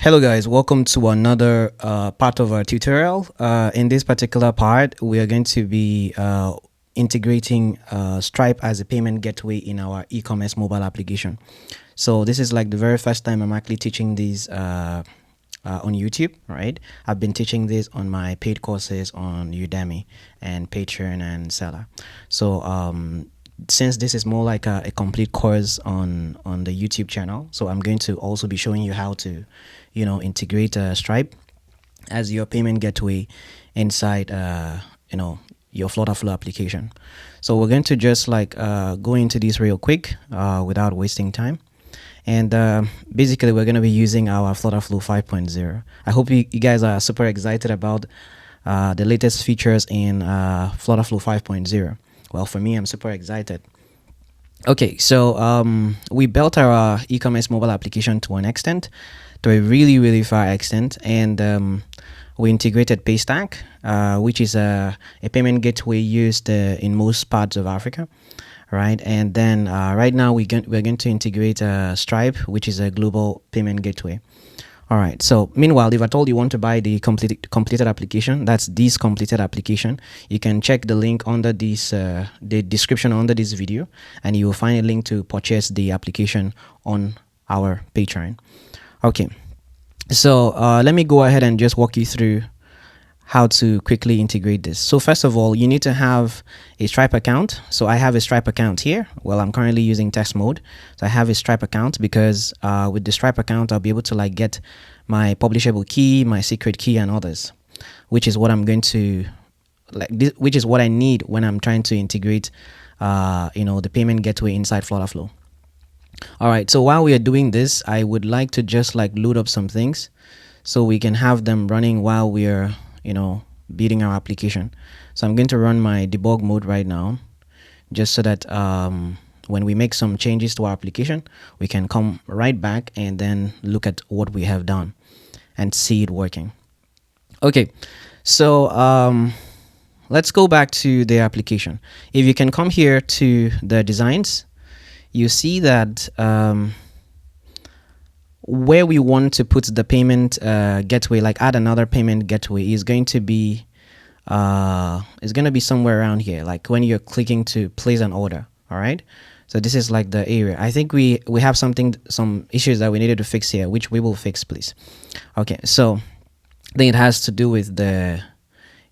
Hello guys, welcome to another part of our tutorial. In this particular part, we are going to be integrating Stripe as a payment gateway in our e-commerce mobile application. So this is like the very first time I'm actually teaching these on YouTube, right? I've been teaching this on my paid courses on Udemy and Patreon and Seller. So since this is more like a complete course on the YouTube channel, so I'm going to also be showing you how to integrate Stripe as your payment gateway inside your FlutterFlow application. So we're going to just go into this real quick without wasting time. And basically we're going to be using our FlutterFlow 5.0. I hope you guys are super excited about the latest features in FlutterFlow 5.0. Well, for me, I'm super excited. Okay, so we built our e-commerce mobile application to an extent, to a really far extent, and we integrated Paystack, which is a payment gateway used in most parts of Africa, right? And then right now we're going to integrate Stripe, which is a global payment gateway. All right, so meanwhile, if at all you want to buy the completed application, that's this completed application, you can check the link under this the description under this video, and you will find a link to purchase the application on our Patreon. Okay, so let me go ahead and just walk you through how to quickly integrate this. So first of all, you need to have a Stripe account. So I have a Stripe account here. Well, I'm currently using test mode. So I have a Stripe account because with the Stripe account, I'll be able to get my publishable key, my secret key, and others, which is what I'm going to which is what I need when I'm trying to integrate the payment gateway inside FlutterFlow. All right, so while we are doing this, I would like to just load up some things so we can have them running while we are building our application. So I'm going to run my debug mode right now, just so that when we make some changes to our application, we can come right back and then look at what we have done and see it working. Okay, so let's go back to the application. If you can come here to the designs, you see that where we want to put the payment gateway, add another payment gateway, is going to be somewhere around here, like when you're clicking to place an order. All right, so this is the area. I think we have some issues that we needed to fix here, which we will fix, please. Okay, so I think it has to do with the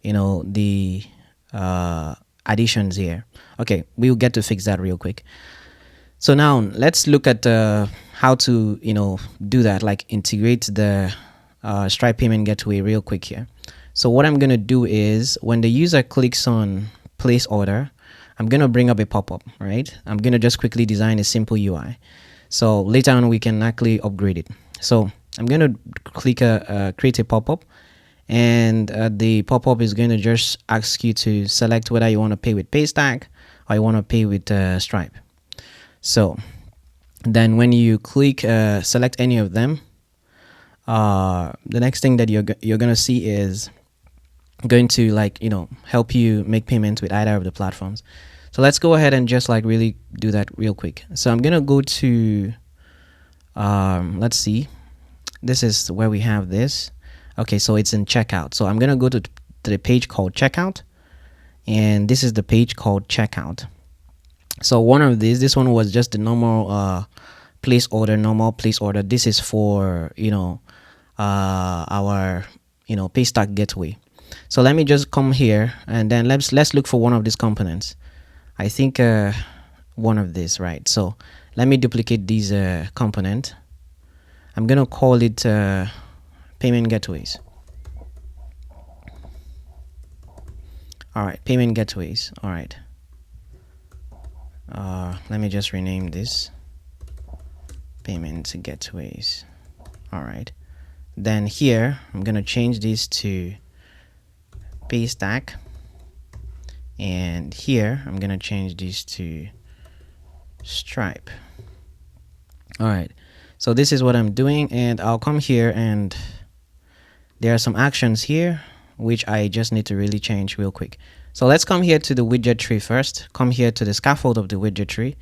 the additions here. Okay, we'll get to fix that real quick. So now let's look at how to do that, integrate the Stripe payment gateway real quick here. So what I'm gonna do is, when the user clicks on place order, I'm gonna bring up a pop-up, right? I'm gonna just quickly design a simple UI, so later on we can actually upgrade it. So I'm gonna click create a pop-up, and the pop-up is going to just ask you to select whether you want to pay with Paystack or you want to pay with Stripe. So then when you click select any of them, the next thing that you're gonna see is going to help you make payments with either of the platforms. So let's go ahead and just really do that real quick. So I'm gonna go to let's see, this is where we have this. Okay, so it's in checkout. So I'm gonna go to the page called checkout, and this is the page called checkout. So one of these, this one was just the normal place order. This is for our Paystack gateway. So let me just come here, and then let's look for one of these components. I think one of these, right? So let me duplicate these component. I'm gonna call it payment gateways. All right, payment gateways. All right. Let me just rename this payment gateways. All right, then here I'm gonna change this to Paystack, and here I'm gonna change this to Stripe. All right, so this is what I'm doing, and I'll come here, and there are some actions here which I just need to really change real quick. So let's come here to the widget tree first. Come here to the scaffold of the widget tree.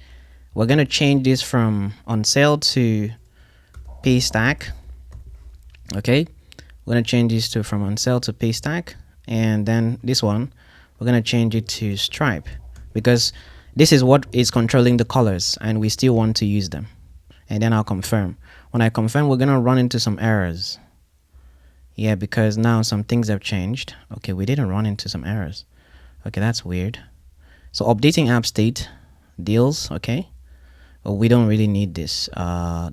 We're going to change this from on sale to Paystack. Okay, we're gonna change this to from on cell to pay stack, and then this one we're gonna change it to stripe, because this is what is controlling the colors and we still want to use them. And then I'll confirm. When I confirm, we're gonna run into some errors. Yeah, because now some things have changed. Okay, we didn't run into some errors. Okay, that's weird. So updating app state deals. Okay, well, we don't really need this.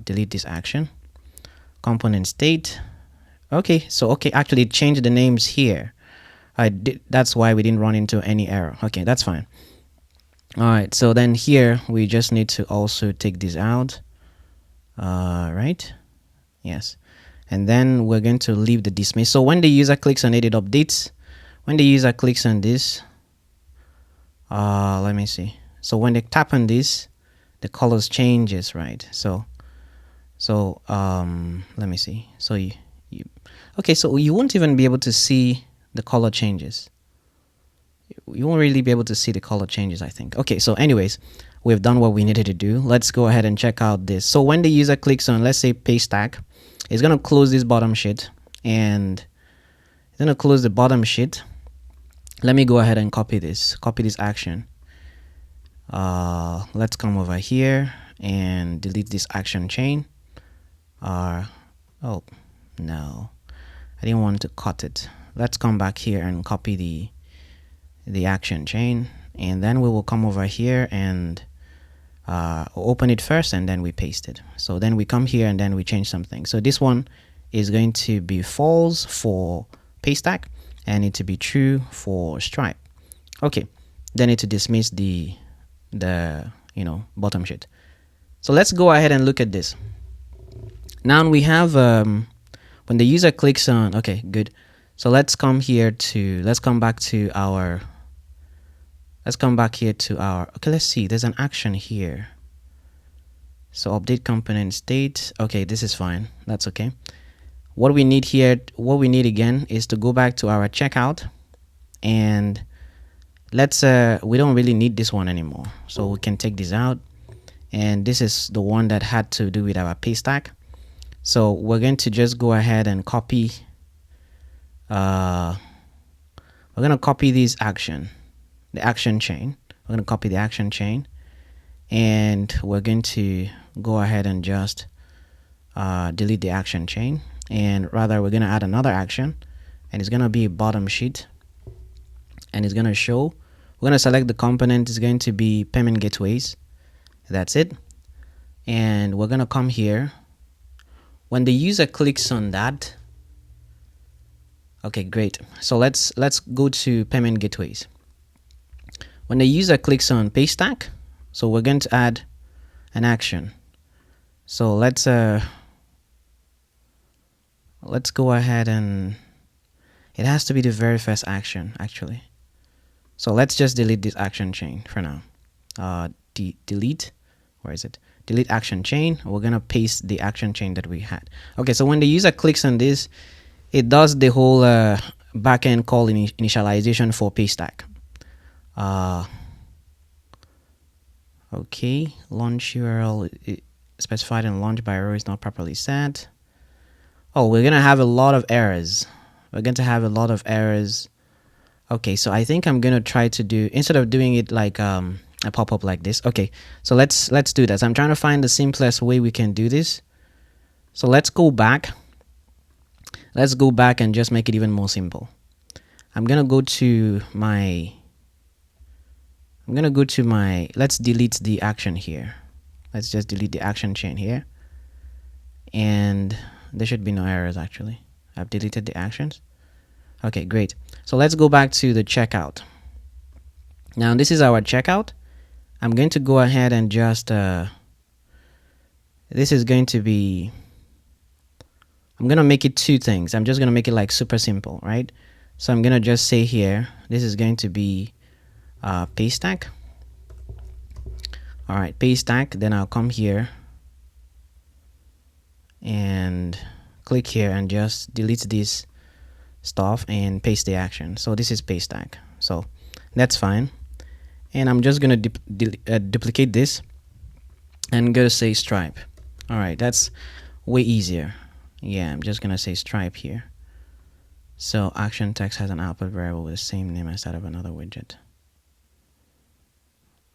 Delete this action. Component state. Okay, so actually change the names here. I did. That's why we didn't run into any error. Okay, that's fine. All right, so then here we just need to also take this out. Right? Yes. And then we're going to leave the dismiss. So when the user clicks on edit updates, when the user clicks on this, let me see. So when they tap on this, the colors changes, right? So let me see. So okay, so you won't even be able to see the color changes. You won't really be able to see the color changes, I think. Okay, so anyways, we've done what we needed to do. Let's go ahead and check out this. So when the user clicks on, let's say, pay stack, it's going to close this bottom sheet, and it's going to close the bottom sheet. Let me go ahead and copy this action. Let's come over here and delete this action chain. Oh no, I didn't want to cut it. Let's come back here and copy the action chain, and then we will come over here and open it first, and then we paste it. So then we come here and then we change something. So this one is going to be false for pay stack and it to be true for stripe. Okay, then it to dismiss the bottom sheet. So let's go ahead and look at this. Now we have when the user clicks on, okay, good. So let's come back to our okay, let's see, there's an action here. So update component state. Okay, this is fine, that's okay. What we need again is to go back to our checkout, and let's we don't really need this one anymore, so we can take this out. And this is the one that had to do with our pay stack. So we're going to just go ahead and copy we're going to copy this action, the action chain. We're going to copy the action chain, and we're going to go ahead and just delete the action chain, and rather we're going to add another action, and it's going to be a bottom sheet, and it's going to show. We're going to select the component. It's going to be payment gateways. That's it. And we're going to come here. When the user clicks on that, okay, great. So let's go to payment gateways. When the user clicks on pay stack, so we're going to add an action. So let's go ahead, and it has to be the very first action actually. So let's just delete this action chain for now. Delete, where is it? Delete action chain. We're gonna paste the action chain that we had. Okay, so when the user clicks on this, it does the whole backend call initialization for pay stack. Okay, launch URL specified in launch by error is not properly set. Oh, we're gonna have a lot of errors. Okay, so I think I'm gonna try to do, instead of doing it like a pop-up like this. Okay, so let's do this. I'm trying to find the simplest way we can do this. So let's go back and just make it even more simple. I'm gonna go to my let's delete the action here. Let's just delete the action chain here, and there should be no errors actually. I've deleted the actions. Okay, great. So let's go back to the checkout. Now this is our checkout. I'm going to go ahead and just this is going to be, I'm gonna make it two things. I'm just gonna make it like super simple, right? So I'm gonna just say here, this is going to be pay stack. All right, pay stack. Then I'll come here and click here and just delete this stuff and paste the action. So this is pay stack. So that's fine. And I'm just gonna duplicate this and go to say stripe. All right, that's way easier. Yeah, I'm just gonna say Stripe here. So action text has an output variable with the same name as that of another widget.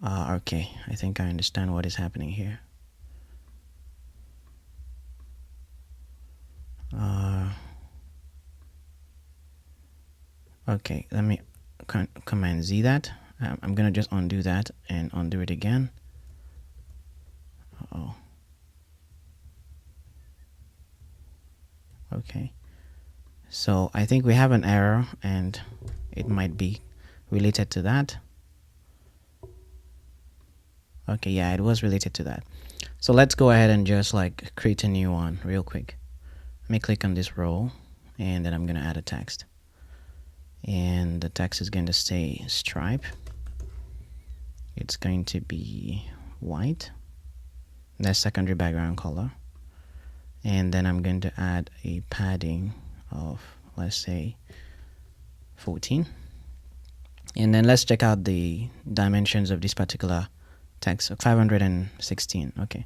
Okay, I think I understand what is happening here. Okay, let me Command Z that. I'm gonna just undo that and undo it again. Oh. Okay. So I think we have an error, and it might be related to that. Okay, yeah, it was related to that. So let's go ahead and just like create a new one real quick. Let me click on this row, and then I'm gonna add a text. And the text is going to say Stripe. It's going to be white. That's secondary background color. And then I'm going to add a padding of, let's say, 14. And then let's check out the dimensions of this particular text. 516. Okay.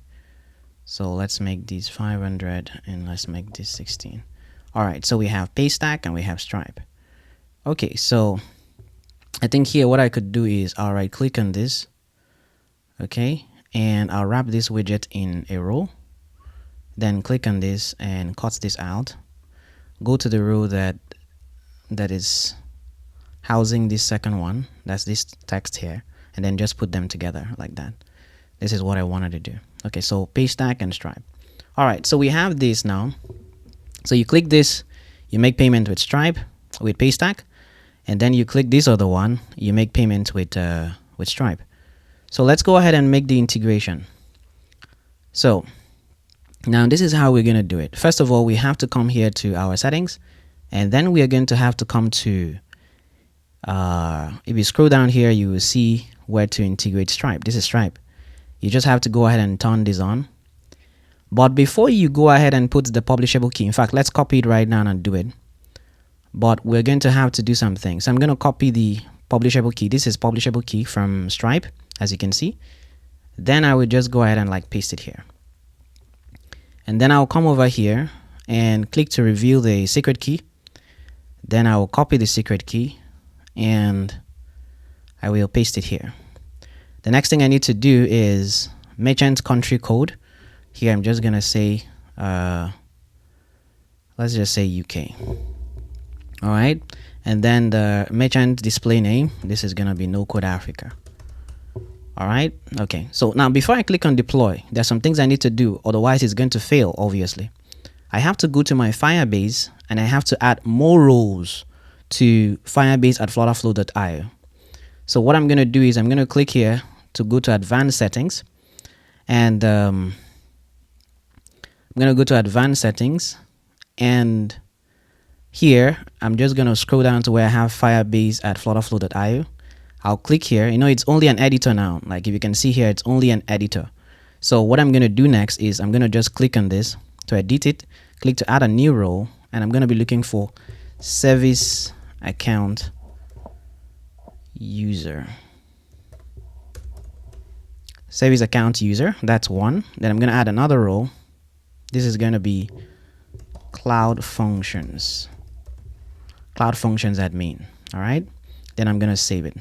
So let's make these 500 and let's make this 16. All right. So we have Paystack and we have Stripe. Okay. So I think here what I could do is I'll right click on this. Okay. And I'll wrap this widget in a row. Then click on this and cut this out. Go to the row that is housing this second one. That's this text here. And then just put them together like that. This is what I wanted to do. Okay, so Paystack and Stripe. All right, so we have this now. So you click this, you make payment with Stripe, with Paystack, and then you click this other one, you make payment with Stripe. So let's go ahead and make the integration. So now this is how we're going to do it. First of all, we have to come here to our settings, and then we are going to have to come to, if you scroll down here, you will see where to integrate Stripe. This is Stripe. You just have to go ahead and turn this on. But before you go ahead and put the publishable key, in fact, let's copy it right now and do it. But we're going to have to do something. So I'm going to copy the publishable key. This is publishable key from Stripe, as you can see. Then I will just go ahead and like paste it here. And then I'll come over here and click to reveal the secret key. Then I will copy the secret key and I will paste it here. The next thing I need to do is merchant country code. Here I'm just gonna say, let's just say UK. All right, and then the merchant display name. This is gonna be Nocode Africa. All right, okay. So now before I click on deploy, there's some things I need to do. Otherwise, it's going to fail. Obviously, I have to go to my Firebase and I have to add more roles to Firebase at FlutterFlow.io. So what I'm gonna do is I'm gonna click here to go to advanced settings, and I'm gonna go to advanced settings, and here I'm just gonna scroll down to where I have Firebase at FlutterFlow.io. I'll click here. You know, it's only an editor now. Like if you can see here, it's only an editor. So what I'm gonna do next is I'm gonna just click on this to edit it, click to add a new role, and I'm gonna be looking for service account user. Service account user, that's one. Then I'm going to add another role. This is going to be cloud functions admin. All right, then I'm going to save it.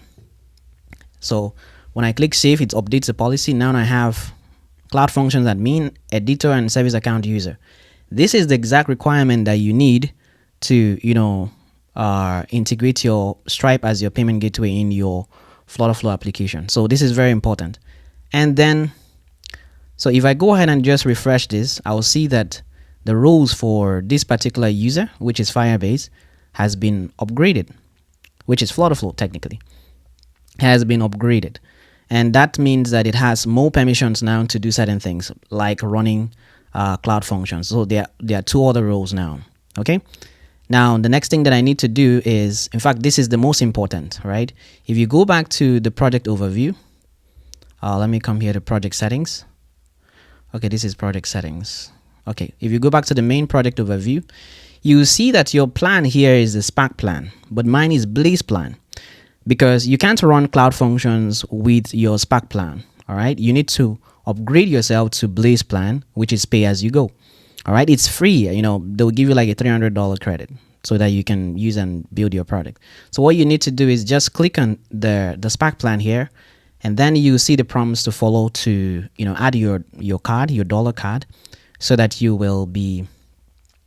So when I click save, it updates the policy. Now I have cloud functions admin, editor, and service account user. This is the exact requirement that you need to, you know, integrate your Stripe as your payment gateway in your FlutterFlow application. So this is very important. And then, so if I go ahead and just refresh this, I will see that the roles for this particular user, which is Firebase, has been upgraded, which is FlutterFlow technically, has been upgraded. And that means that it has more permissions now to do certain things like running cloud functions. So there are two other roles now. Okay. Now, the next thing that I need to do is, in fact, this is the most important, right? If you go back to the project overview, let me come here to project settings. Okay, this is project settings. Okay, if you go back to the main project overview, you see that your plan here is the Spark plan, but mine is Blaze plan, because you can't run cloud functions with your Spark plan. All right, you need to upgrade yourself to Blaze plan, which is pay as you go. All right, it's free. They'll give you like a $300 credit so that you can use and build your product. So what you need to do is just click on the Spark plan here, and then you see the prompts to follow to add your card, your dollar card, so that you will be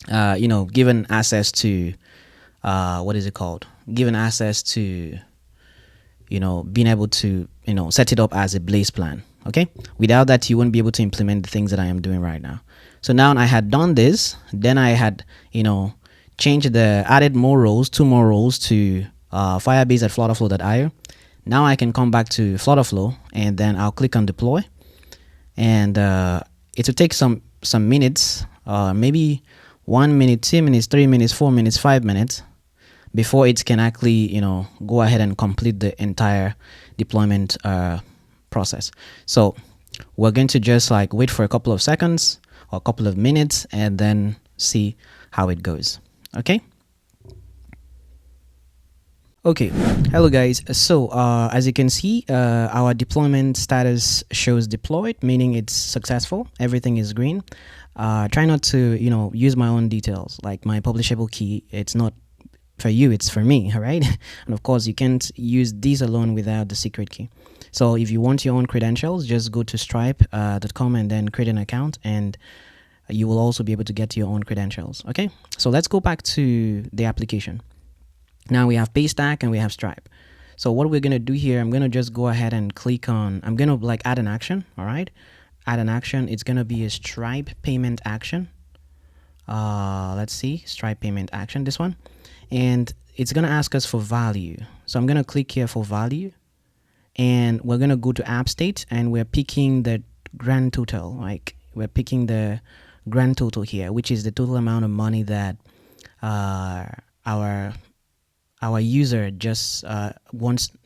given access to what is it called? Given access to being able to set it up as a Blaze plan. Okay, without that you won't be able to implement the things that I am doing right now. So now I had done this, then I had added more roles, 2 more roles to Firebase at FlutterFlow.io. Now I can come back to FlutterFlow and then I'll click on deploy, and it will take some minutes, maybe 1 minute, 2 minutes, 3 minutes, 4 minutes, 5 minutes before it can actually go ahead and complete the entire deployment process. So we're going to just like wait for a couple of seconds or a couple of minutes and then see how it goes. Okay, hello guys. So as you can see, our deployment status shows deployed, meaning it's successful. Everything is green. Try not to use my own details like my publishable key. It's not for you, it's for me. All right. And of course you can't use these alone without the secret key. So if you want your own credentials, just go to stripe.com and then create an account, and you will also be able to get your own credentials. Okay, so let's go back to the application. Now we have Paystack and we have Stripe. So what we're going to do here, I'm going to just go ahead and click on, I'm going to like add an action. All right, add an action. It's going to be a Stripe payment action. Let's see, Stripe payment action, this one. And it's going to ask us for value. So I'm going to click here for value, and we're going to go to app state, and we're picking the grand total. Like we're picking the grand total here, which is the total amount of money that our user just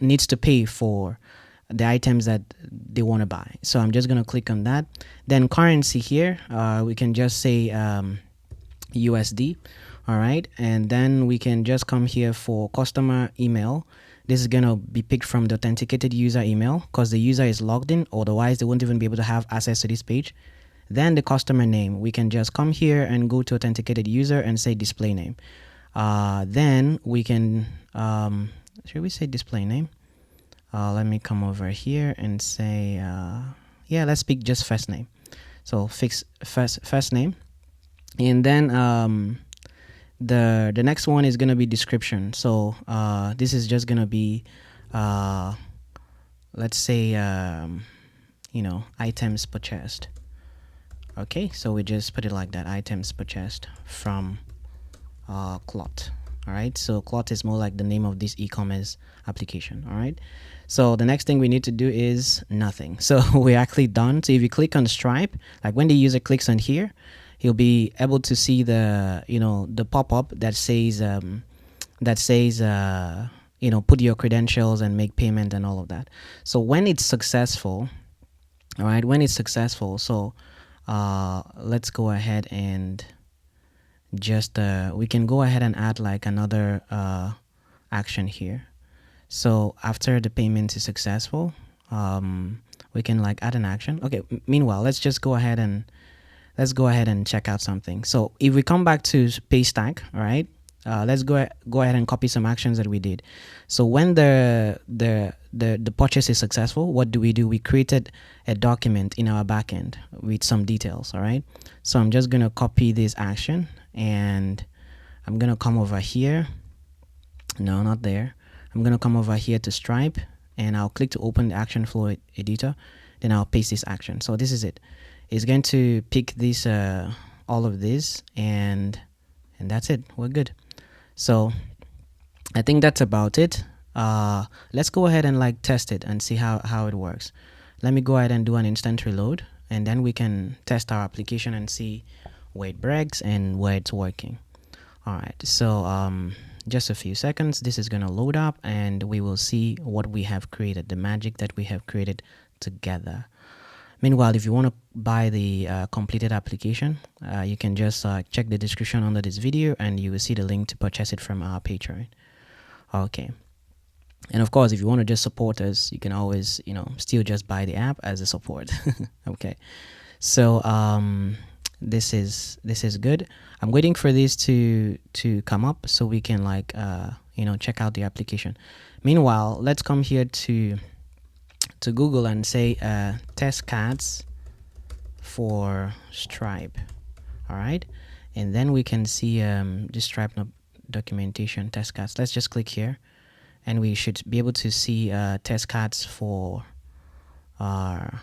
needs to pay for the items that they want to buy. So I'm just going to click on that. Then currency here, we can just say USD. All right, and then we can just come here for customer email. This is going to be picked from the authenticated user email because the user is logged in, otherwise they won't even be able to have access to this page. Then the customer name, we can just come here and go to authenticated user and say display name. Then we can should we say display name? Let me come over here and say yeah, let's pick just first name. So fix first name, and then the next one is going to be description. So this is just going to be let's say items purchased. Okay, so we just put it like that, items purchased from Clot. All right, so Clot is more like the name of this e-commerce application. All right, so the next thing we need to do is nothing. So we're actually done. So if you click on Stripe, like when the user clicks on here, he'll be able to see the the pop-up that says put your credentials and make payment and all of that. So when it's successful, all right, when it's successful, so let's go ahead and just we can go ahead and add like another action here. So after the payment is successful, we can like add an action. Okay, meanwhile, let's go ahead and check out something. So if we come back to Paystack, all right, let's go ahead and copy some actions that we did. So when the purchase is successful, what do? We created a document in our backend with some details. All right, so I'm just gonna copy this action, and I'm gonna come over here. No, not there. I'm gonna come over here to Stripe, and I'll click to open the action flow editor. Then I'll paste this action. So this is it. It's going to pick this all of this, and that's it. We're good. So I think that's about it. Let's go ahead and like test it and see how it works. Let me go ahead and do an instant reload, and then we can test our application and see where it breaks and where it's working. All right, so just a few seconds, this is going to load up, and we will see what we have created, the magic that we have created together. Meanwhile, if you want to buy the completed application, you can just check the description under this video, and you will see the link to purchase it from our Patreon. Okay. And of course, if you want to just support us, you can always, still just buy the app as a support. Okay. So this is good. I'm waiting for this to come up so we can like check out the application. Meanwhile, let's come here to Google and say test cards for Stripe. All right, and then we can see this Stripe documentation test cards. Let's just click here, and we should be able to see test cards for our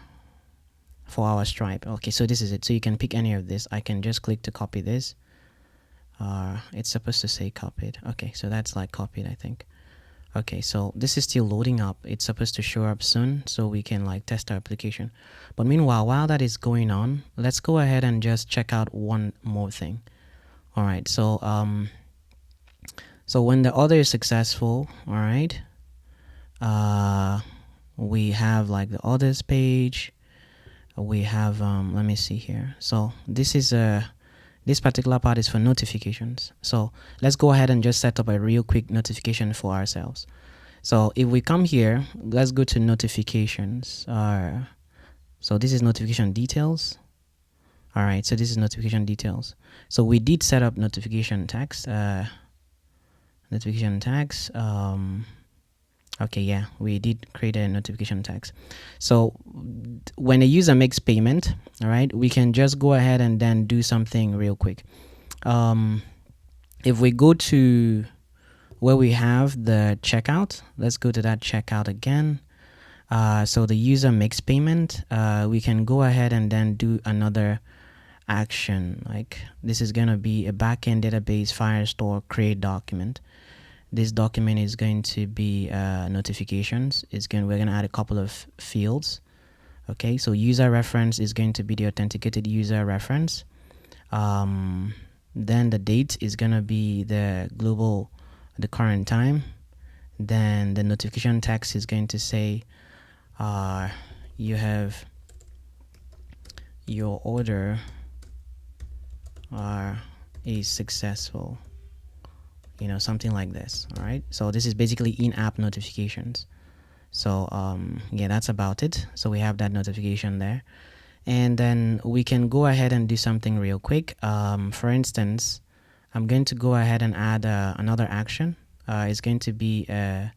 Stripe. Okay, so this is it. So you can pick any of this. I can just click to copy this. It's supposed to say copied. Okay, so that's like copied, I think. Okay, so this is still loading up. It's supposed to show up soon so we can like test our application. But meanwhile, while that is going on, let's go ahead and just check out one more thing. All right, so so when the order is successful, all right, we have like the orders page. We have let me see here. So this is this particular part is for notifications. So let's go ahead and just set up a real quick notification for ourselves. So if we come here, let's go to notifications. So this is notification details. All right, so this is notification details. So we did set up notification tags. Notification tags. Okay, yeah, we did create a notification tags. So when a user makes payment, all right, we can just go ahead and then do something real quick. If we go to where we have the checkout, let's go to that checkout again. So the user makes payment. We can go ahead and then do another action. Like this is gonna be a backend database Firestore create document. This document is going to be notifications. We're gonna add a couple of fields. Okay, so user reference is going to be the authenticated user reference. Then the date is gonna be the current time. Then the notification text is going to say, you have your order is successful. Something like this. All right, so this is basically in-app notifications. So yeah, that's about it. So we have that notification there, and then we can go ahead and do something real quick. For instance, I'm going to go ahead and add another action. It's going to be a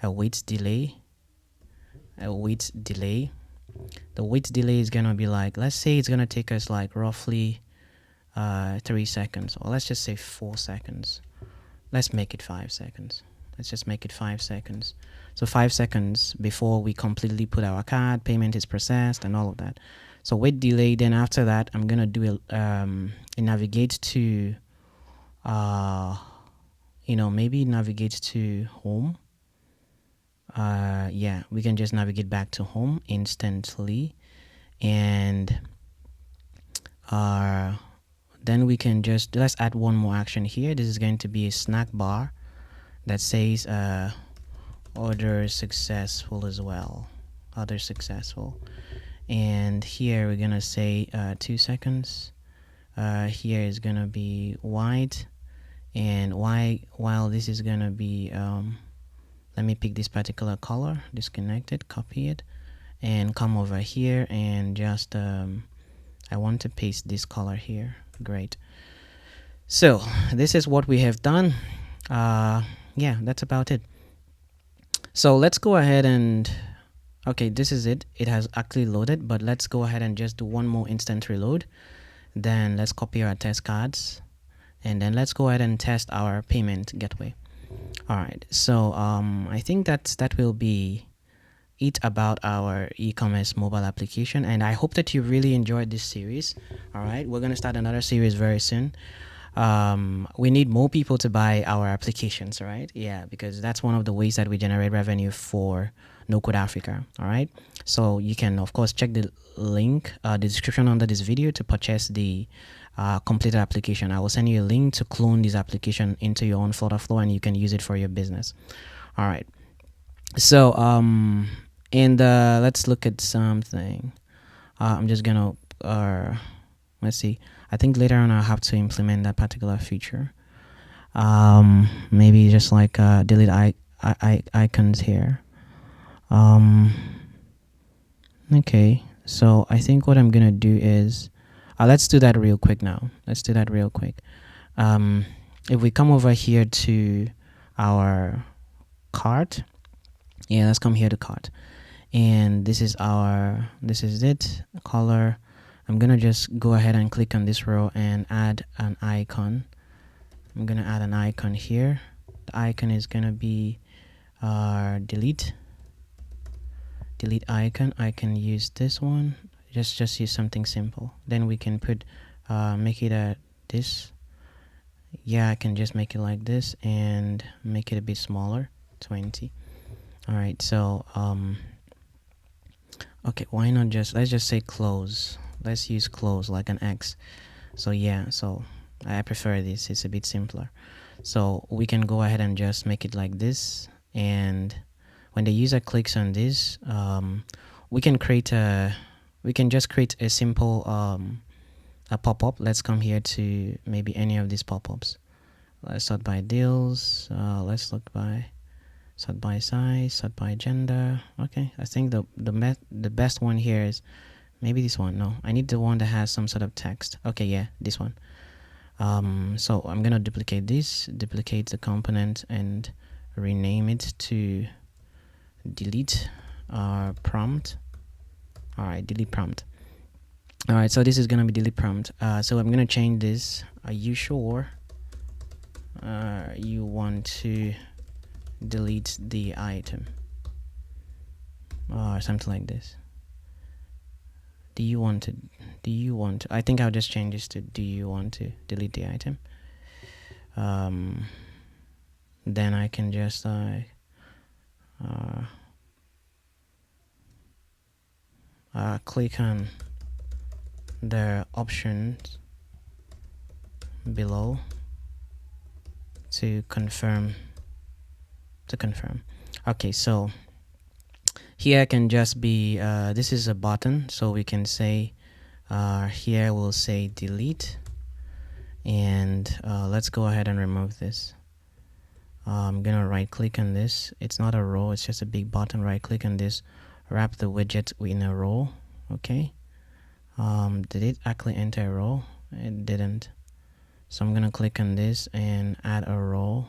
wait delay. The wait delay is gonna be like, let's say it's gonna take us like roughly 3 seconds, or let's just say 4 seconds. Let's make it 5 seconds. Let's just make it 5 seconds. So 5 seconds before we completely put our card, payment is processed, and all of that. So wait delay. Then after that, I'm gonna do a navigate to, maybe navigate to home. Yeah, we can just navigate back to home instantly, and then we can let's add one more action here. This is going to be a snack bar that says order successful as well. Order successful. And here we're gonna say 2 seconds. Here is gonna be white, and while this is gonna be let me pick this particular color, disconnect it, copy it, and come over here and just I want to paste this color here. Great. So this is what we have done. Yeah, that's about it. So let's go ahead and okay, this is it. It has actually loaded, but let's go ahead and just do one more instant reload. Then let's copy our test cards, and then let's go ahead and test our payment gateway. All right, so I think that will be it about our e-commerce mobile application, and I hope that you really enjoyed this series. All right, we're gonna start another series very soon. We need more people to buy our applications, right? Yeah, because that's one of the ways that we generate revenue for Nocode Africa. All right, so you can of course check the link, the description under this video to purchase the completed application. I will send you a link to clone this application into your own FlutterFlow, and you can use it for your business. All right, so and let's look at something. I'm just gonna let's see. I think later on I'll have to implement that particular feature. Maybe just like delete icons here. Okay, so I think what I'm gonna do is Let's do that real quick now. Let's do that real quick. If we come over here to our cart, yeah, let's come here to cart, and this is it, color. I'm gonna just go ahead and click on this row and add an icon. I'm gonna add an icon here. The icon is gonna be our delete icon. I can use this one. Just use something simple. Then we can put make it a this. Yeah, I can just make it like this and make it a bit smaller, 20. All right, so okay, why not let's just say close. Let's use close like an X. So yeah, so I prefer this. It's a bit simpler. So we can go ahead and just make it like this, and when the user clicks on this, we can just create a simple a pop-up. Let's come here to maybe any of these pop-ups. Let's sort by deals. Let's look by sort by size, sort by gender. Okay, I think the best one here is maybe this one. No, I need the one that has some sort of text. Okay, yeah, this one. So I'm gonna duplicate the component and rename it to delete prompt. All right, delete prompt. All right, so this is gonna be delete prompt. So I'm gonna change this. Are you sure you want to delete the item or something like this? Do you want to? I think I'll just change this to do you want to delete the item? Then I can just click on the options below to confirm. Okay, so here can just be this is a button, so we can say here we'll say delete, and let's go ahead and remove this. I'm gonna right click on this. It's not a row, it's just a big button. Right click on this, wrap the widget in a row. Okay, did it actually enter a row? It didn't. So I'm gonna click on this and add a row,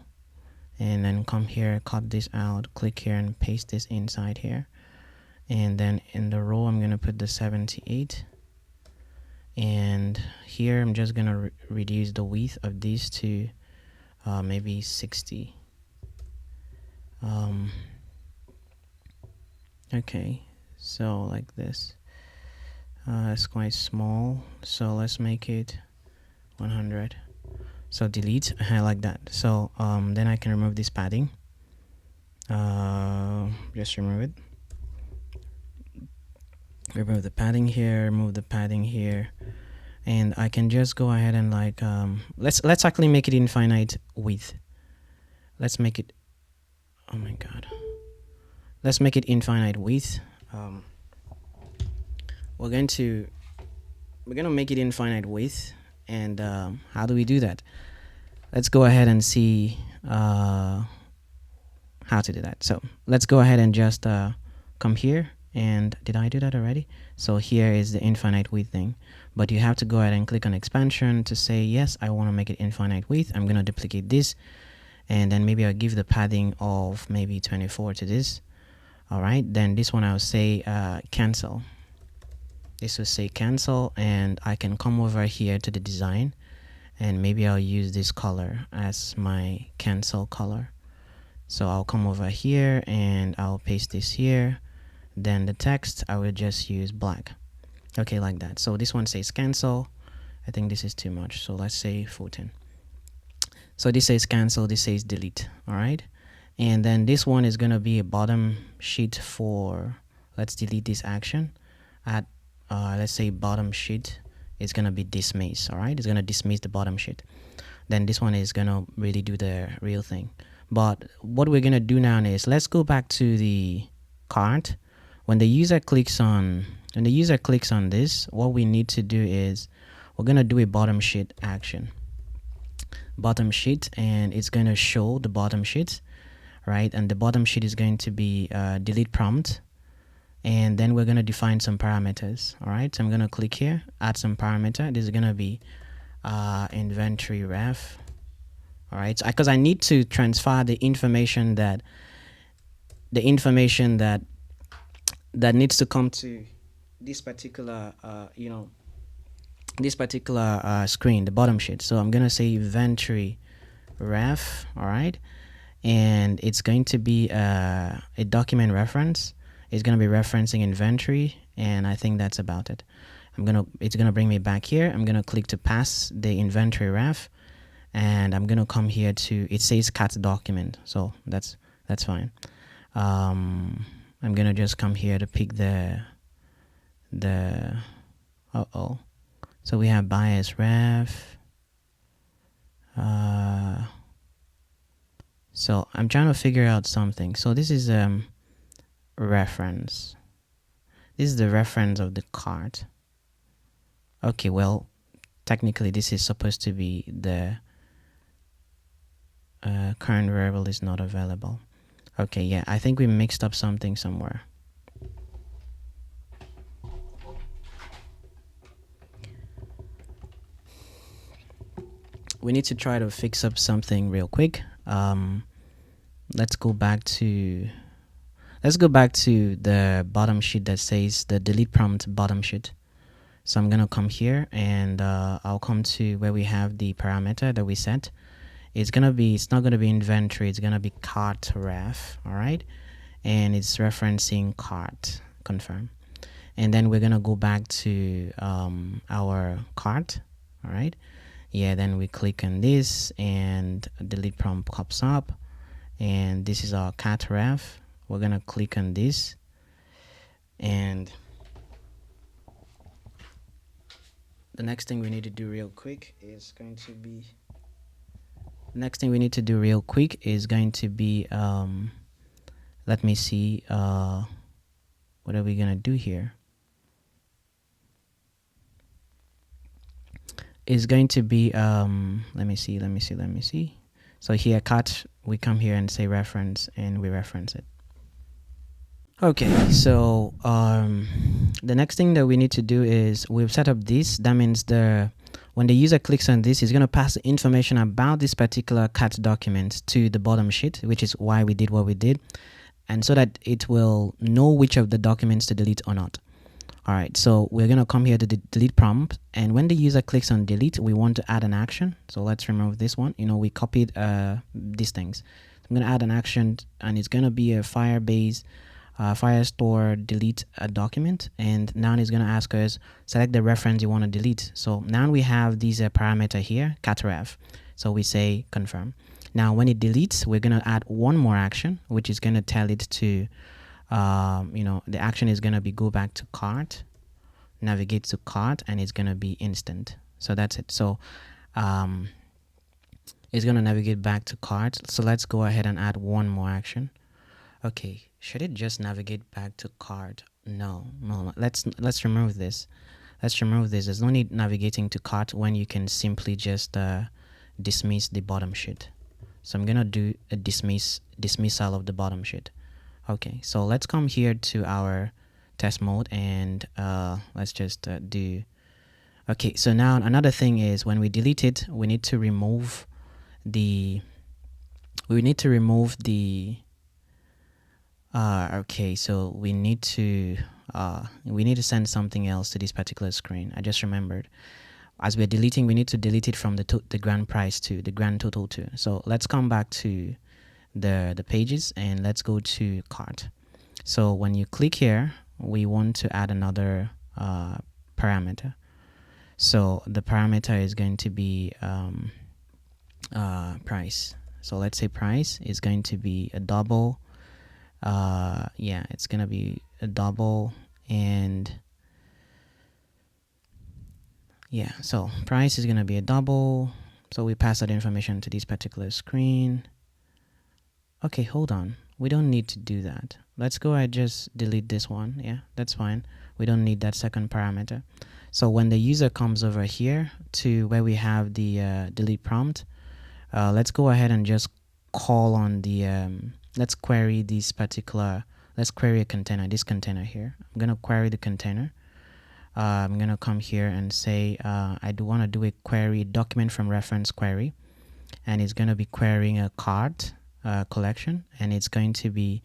and then come here, cut this out, click here and paste this inside here. And then in the row I'm gonna put the 78, and here I'm just gonna reduce the width of these to maybe 60. Okay, so like this. It's quite small, so let's make it 100. So delete, I like that. So then I can remove this padding. Just remove it. Remove the padding here, remove the padding here, and I can just go ahead and like let's actually make it infinite width. Let's make it, oh my god, let's make it infinite width. We're gonna make it infinite width, and how do we do that? Let's go ahead and see how to do that. So let's go ahead and just come here. And did I do that already? So here is the infinite width thing, but you have to go ahead and click on expansion to say yes, I want to make it infinite width. I'm gonna duplicate this, and then maybe I'll give the padding of maybe 24 to this. All right, then this one I'll say cancel. This will say cancel, and I can come over here to the design, and maybe I'll use this color as my cancel color. So I'll come over here and I'll paste this here. Then the text, I will just use black. Okay, like that. So this one says cancel. I think this is too much, so let's say 14. So this says cancel, this says delete. All right, and then this one is gonna be a bottom sheet for, let's delete this action at let's say bottom sheet is gonna be dismiss. All right, it's gonna dismiss the bottom sheet. Then this one is gonna really do the real thing. But what we're gonna do now is let's go back to the cart. When the user clicks on this, what we need to do is we're gonna do a bottom sheet action. Bottom sheet, and it's gonna show the bottom sheet, right? And the bottom sheet is going to be delete prompt, and then we're going to define some parameters. All right, so I'm going to click here, add some parameter. This is going to be inventory ref. All right, because I need to transfer the information that that needs to come to this particular this particular screen, the bottom sheet. So I'm gonna say inventory ref. All right, and it's going to be a document reference. It's gonna be referencing inventory, and I think that's about it. It's gonna bring me back here. I'm gonna click to pass the inventory ref, and I'm gonna come here to, it says cat document, so that's fine. I'm gonna just come here to pick the so we have bias ref. So I'm trying to figure out something. So this is reference. This is the reference of the cart. Okay, well, technically this is supposed to be the current variable is not available. Okay, yeah, I think we mixed up something somewhere. We need to try to fix up something real quick. Let's go back to the bottom sheet that says the delete prompt bottom sheet. So I'm gonna come here, and I'll come to where we have the parameter that we set. It's not gonna be inventory, it's gonna be cart ref. All right, and it's referencing cart, confirm. And then we're gonna go back to our cart. All right, yeah, then we click on this, and delete prompt pops up, and this is our cat ref. We're gonna click on this, and the next thing we need to do real quick is going to be let me see, what are we gonna do here? Is going to be let me see. So here cat, we come here and say reference, and we reference it. Okay, so the next thing that we need to do is we've set up this. That means when the user clicks on this, it's going to pass the information about this particular cat document to the bottom sheet, which is why we did what we did, and so that it will know which of the documents to delete or not. All right, so we're going to come here to the delete prompt, and when the user clicks on delete, we want to add an action. So let's remove this one. We copied these things. I'm going to add an action, and it's going to be a Firebase Firestore delete a document, and now it's going to ask us select the reference you want to delete. So now we have these parameter here, catref. So we say confirm. Now when it deletes, we're going to add one more action, which is going to tell it to the action is going to be go back to cart, navigate to cart, and it's going to be instant. So that's it. So it's going to navigate back to cart. So let's go ahead and add one more action. Okay, should it just navigate back to cart? No. Let's remove this. There's no need navigating to cart when you can simply just dismiss the bottom sheet. So I'm gonna do a dismissal of the bottom sheet. Okay, so let's come here to our test mode, and let's just do. Okay, so now another thing is when we delete it, we need to remove the. Okay, so we need to send something else to this particular screen. I just remembered. As we're deleting, we need to delete it from the grand price to the grand total too. So let's come back to the pages, and let's go to cart. So when you click here, we want to add another parameter. So the parameter is going to be price. So let's say price is going to be a double. It's gonna be a double, and so price is gonna be a double. So we pass that information to this particular screen. Okay, hold on, we don't need to do that. Let's go ahead, just delete this one. Yeah, that's fine. We don't need that second parameter. So when the user comes over here to where we have the delete prompt, let's go ahead and just call on the let's query this particular let's query a container, this container here. I'm going to query the container. I'm going to come here and say I do want to do a query document from reference query, and it's going to be querying a cart collection, and it's going to be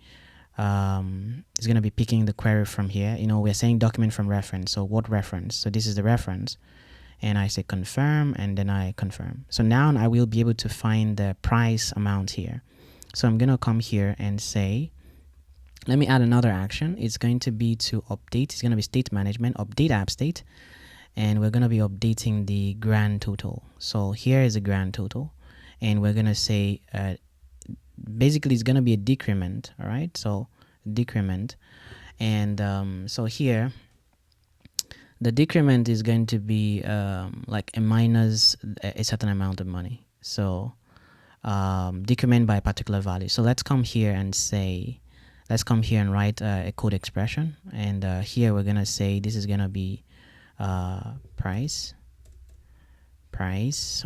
picking the query from here. We're saying document from reference, so what reference? So this is the reference, and I say confirm, and then I confirm. So now I will be able to find the price amount here. So I'm going to come here and say, let me add another action. It's going to be to update. It's going to be state management, update app state, and we're going to be updating the grand total. So here is the grand total, and we're going to say basically it's going to be a decrement. All right, so decrement, and so here the decrement is going to be like a minus a certain amount of money. So decrement by a particular value. So let's come here and say, let's come here and write a code expression, and here we're gonna say this is gonna be price.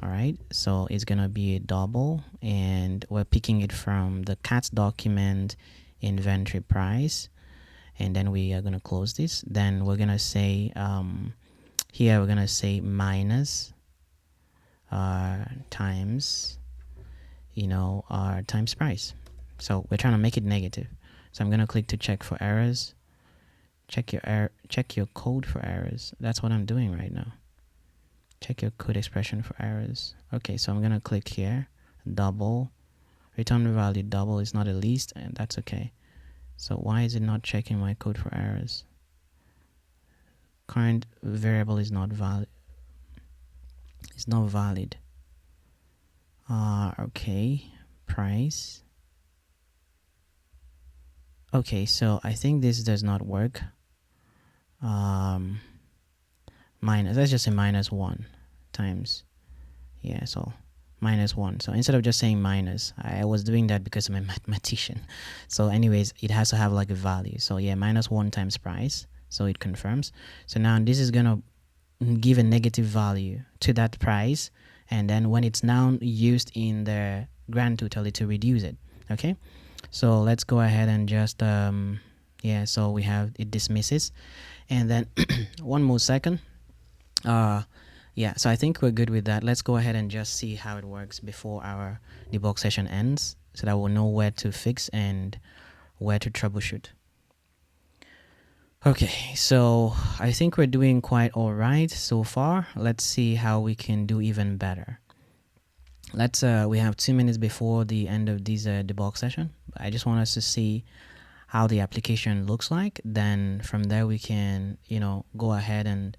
All right, so it's gonna be a double, and we're picking it from the cat document inventory price, and then we are gonna close this. Then we're gonna say here we're gonna say minus times times price. So we're trying to make it negative. So I'm gonna click to check for errors. Check your code for errors. That's what I'm doing right now. Check your code expression for errors. Okay, so I'm gonna click here, double, return value double is not a list, and that's okay. So why is it not checking my code for errors? Current variable is not valid. It's not valid. Okay, price. Okay, so I think this does not work. Minus, let's just say -1 times, yeah, so -1. So instead of just saying minus, I was doing that because I'm a mathematician. So anyways, it has to have like a value. So yeah, -1 times price, so it confirms. So now this is gonna give a negative value to that price, and then when it's now used in the grand total, it will reduce it. Okay, so let's go ahead and just yeah, so we have it dismisses, and then one more second. Yeah, so I think we're good with that. Let's go ahead and just see how it works before our debug session ends, so that we'll know where to fix and where to troubleshoot. Okay, so I think we're doing quite all right so far. Let's see how we can do even better. Let's we have 2 minutes before the end of this debug session. I just want us to see how the application looks like. Then from there we can go ahead and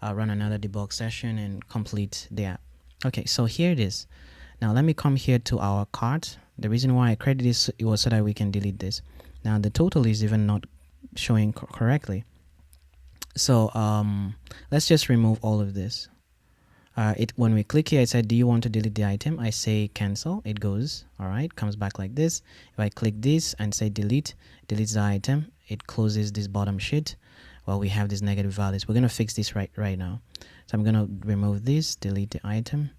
run another debug session and complete the app. Okay, so here it is. Now let me come here to our cart. The reason why I created this, it was so that we can delete this. Now the total is even not showing correctly. So let's just remove all of this. When we click here, it said, do you want to delete the item? I say cancel. It goes, all right, comes back like this. If I click this and say delete, deletes the item. It closes this bottom sheet. Well, we have these negative values. We're going to fix this right now. So I'm going to remove this, delete the item,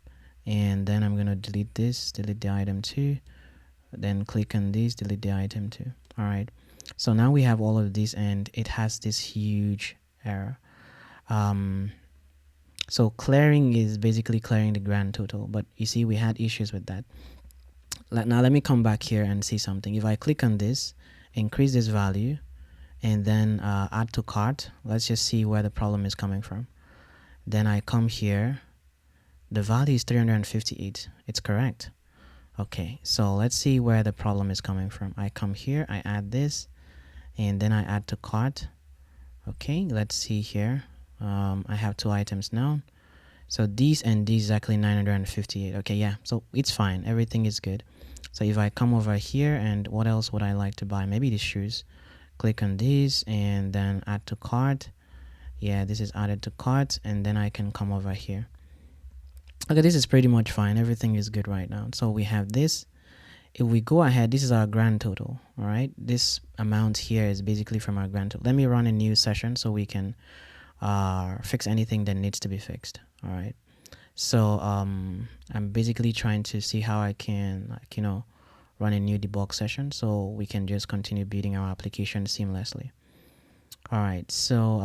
and then I'm going to delete this, delete the item too. Then click on this, delete the item too. All right. So now we have all of this, and it has this huge error. So clearing is basically clearing the grand total, but you see we had issues with that. Now let me come back here and see something. If I click on this, increase this value, and then add to cart, let's just see where the problem is coming from. Then I come here, the value is 358. It's correct. Okay, so let's see where the problem is coming from. I come here, I add this, and then I add to cart. Okay, let's see here. I have 2 items now. So these and these is actually 958. Okay, yeah, so it's fine. Everything is good. So if I come over here, and what else would I like to buy? Maybe these shoes. Click on these and then add to cart. Yeah, this is added to cart, and then I can come over here. Okay, this is pretty much fine. Everything is good right now. So we have this. If we go ahead, this is our grand total. All right, this amount here is basically from our grand total. Let me run a new session so we can fix anything that needs to be fixed. All right, so I'm basically trying to see how I can run a new debug session so we can just continue building our application seamlessly. All right, so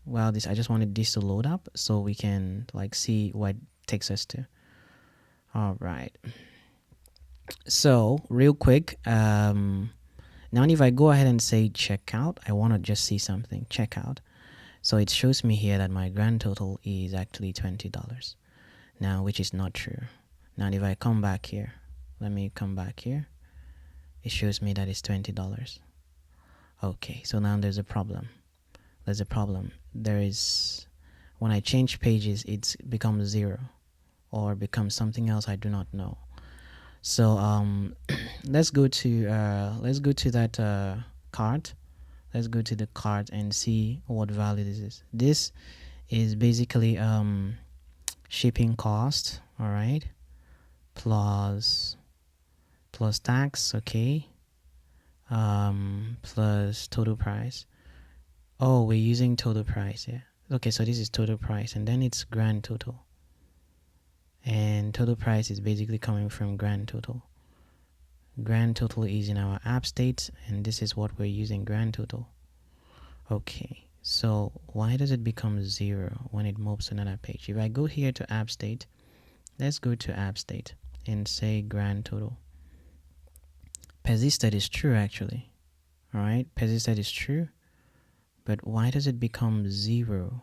well, I just wanted this to load up so we can like see what it takes us to. All right, so real quick, now if I go ahead and say checkout, I want to just see something. Checkout. So it shows me here that my grand total is actually $20 now, which is not true. Now if I come back here, let me come back here, it shows me that it's $20. Okay, so now there's a problem. There is, when I change pages, it becomes 0 or becomes something else I do not know. So let's go to that cart. Let's go to the cart and see what value this is. This is basically shipping cost, all right, plus tax, okay, plus total price. Oh, we're using total price, yeah. Okay, so this is total price, and then it's grand total. And total price is basically coming from grand total. Grand total is in our app state, and this is what we're using, grand total. Okay, so why does it become 0 when it moves to another page? If I go here to app state, let's go to app state and say grand total. Persisted is true actually. All right, persisted is true, but why does it become 0?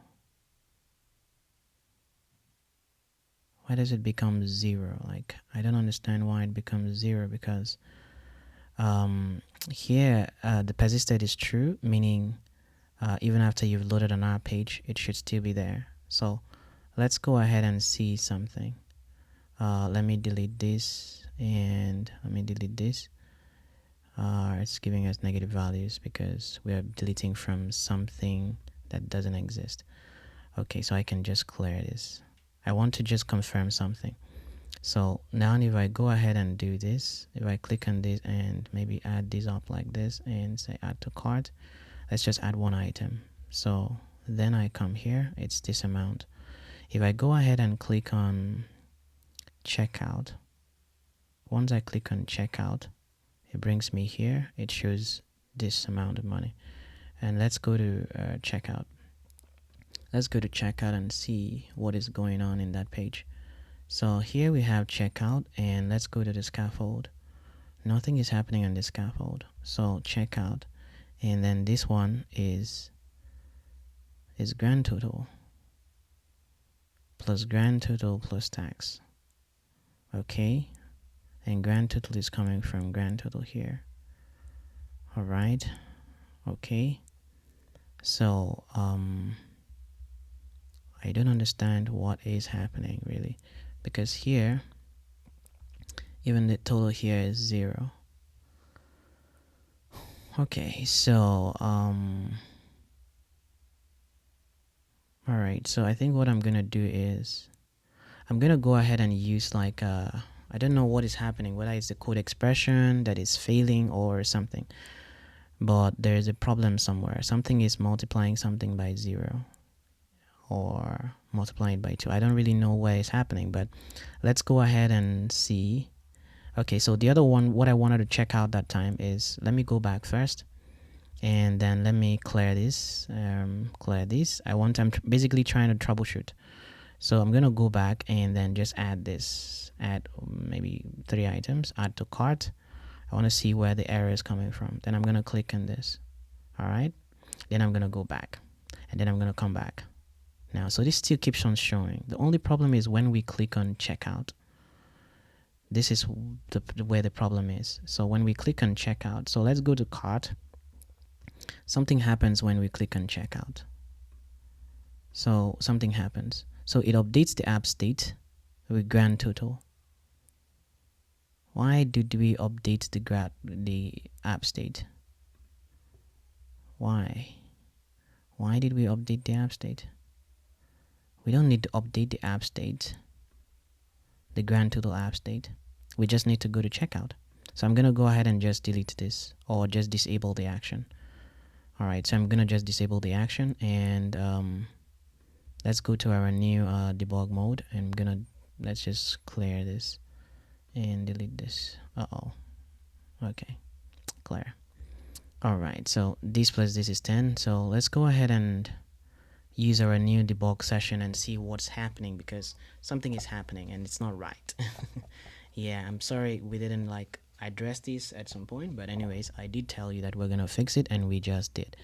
Why does it become 0? Like, I don't understand why it becomes 0, because here the persisted is true, meaning even after you've loaded on our page, it should still be there. So let's go ahead and see something. Let me delete this, and let me delete this. It's giving us negative values because we are deleting from something that doesn't exist. Okay, so I can just clear this. I want to just confirm something. So now if I go ahead and do this, if I click on this and maybe add this up like this and say add to cart, let's just add one item. So then I come here, it's this amount. If I go ahead and click on checkout, once I click on checkout, it brings me here, it shows this amount of money. And let's go to checkout. Let's go to checkout and see what is going on in that page. So here we have checkout, and let's go to the scaffold. Nothing is happening on the scaffold. So checkout, and then this one is grand total plus tax. Okay, and grand total is coming from grand total here. All right. Okay, so I don't understand what is happening really, because here even the total here is 0. Okay, so all right, so I think what I'm gonna do is I'm gonna go ahead and use like I don't know what is happening, whether it's the code expression that is failing or something, but there is a problem somewhere. Something is multiplying something by 0 or multiplying it by 2. I don't really know where it's happening, but let's go ahead and see. Okay, so the other one, what I wanted to check out that time is, let me go back first, and then let me clear this. I'm basically trying to troubleshoot. So I'm gonna go back and then just add this, add maybe 3 items, add to cart. I want to see where the error is coming from. Then I'm gonna click on this. All right, then I'm gonna go back, and then I'm gonna come back. Now, so this still keeps on showing. The only problem is when we click on checkout. This is where the problem is. So when we click on checkout, so let's go to cart. Something happens when we click on checkout. So something happens. So it updates the app state with grand total. Why did we update the app state? Why did we update the app state? We don't need to update the app state, the grand total app state. We just need to go to checkout. So I'm going to go ahead and just delete this, or just disable the action. All right, so I'm going to just disable the action, and let's go to our new debug mode, and let's just clear this and delete this. Okay, clear. All right, so this plus this is 10. So let's go ahead and use our new debug session and see what's happening, because something is happening and it's not right. Yeah, I'm sorry we didn't like address this at some point, but anyways, I did tell you that we're gonna fix it, and we just did.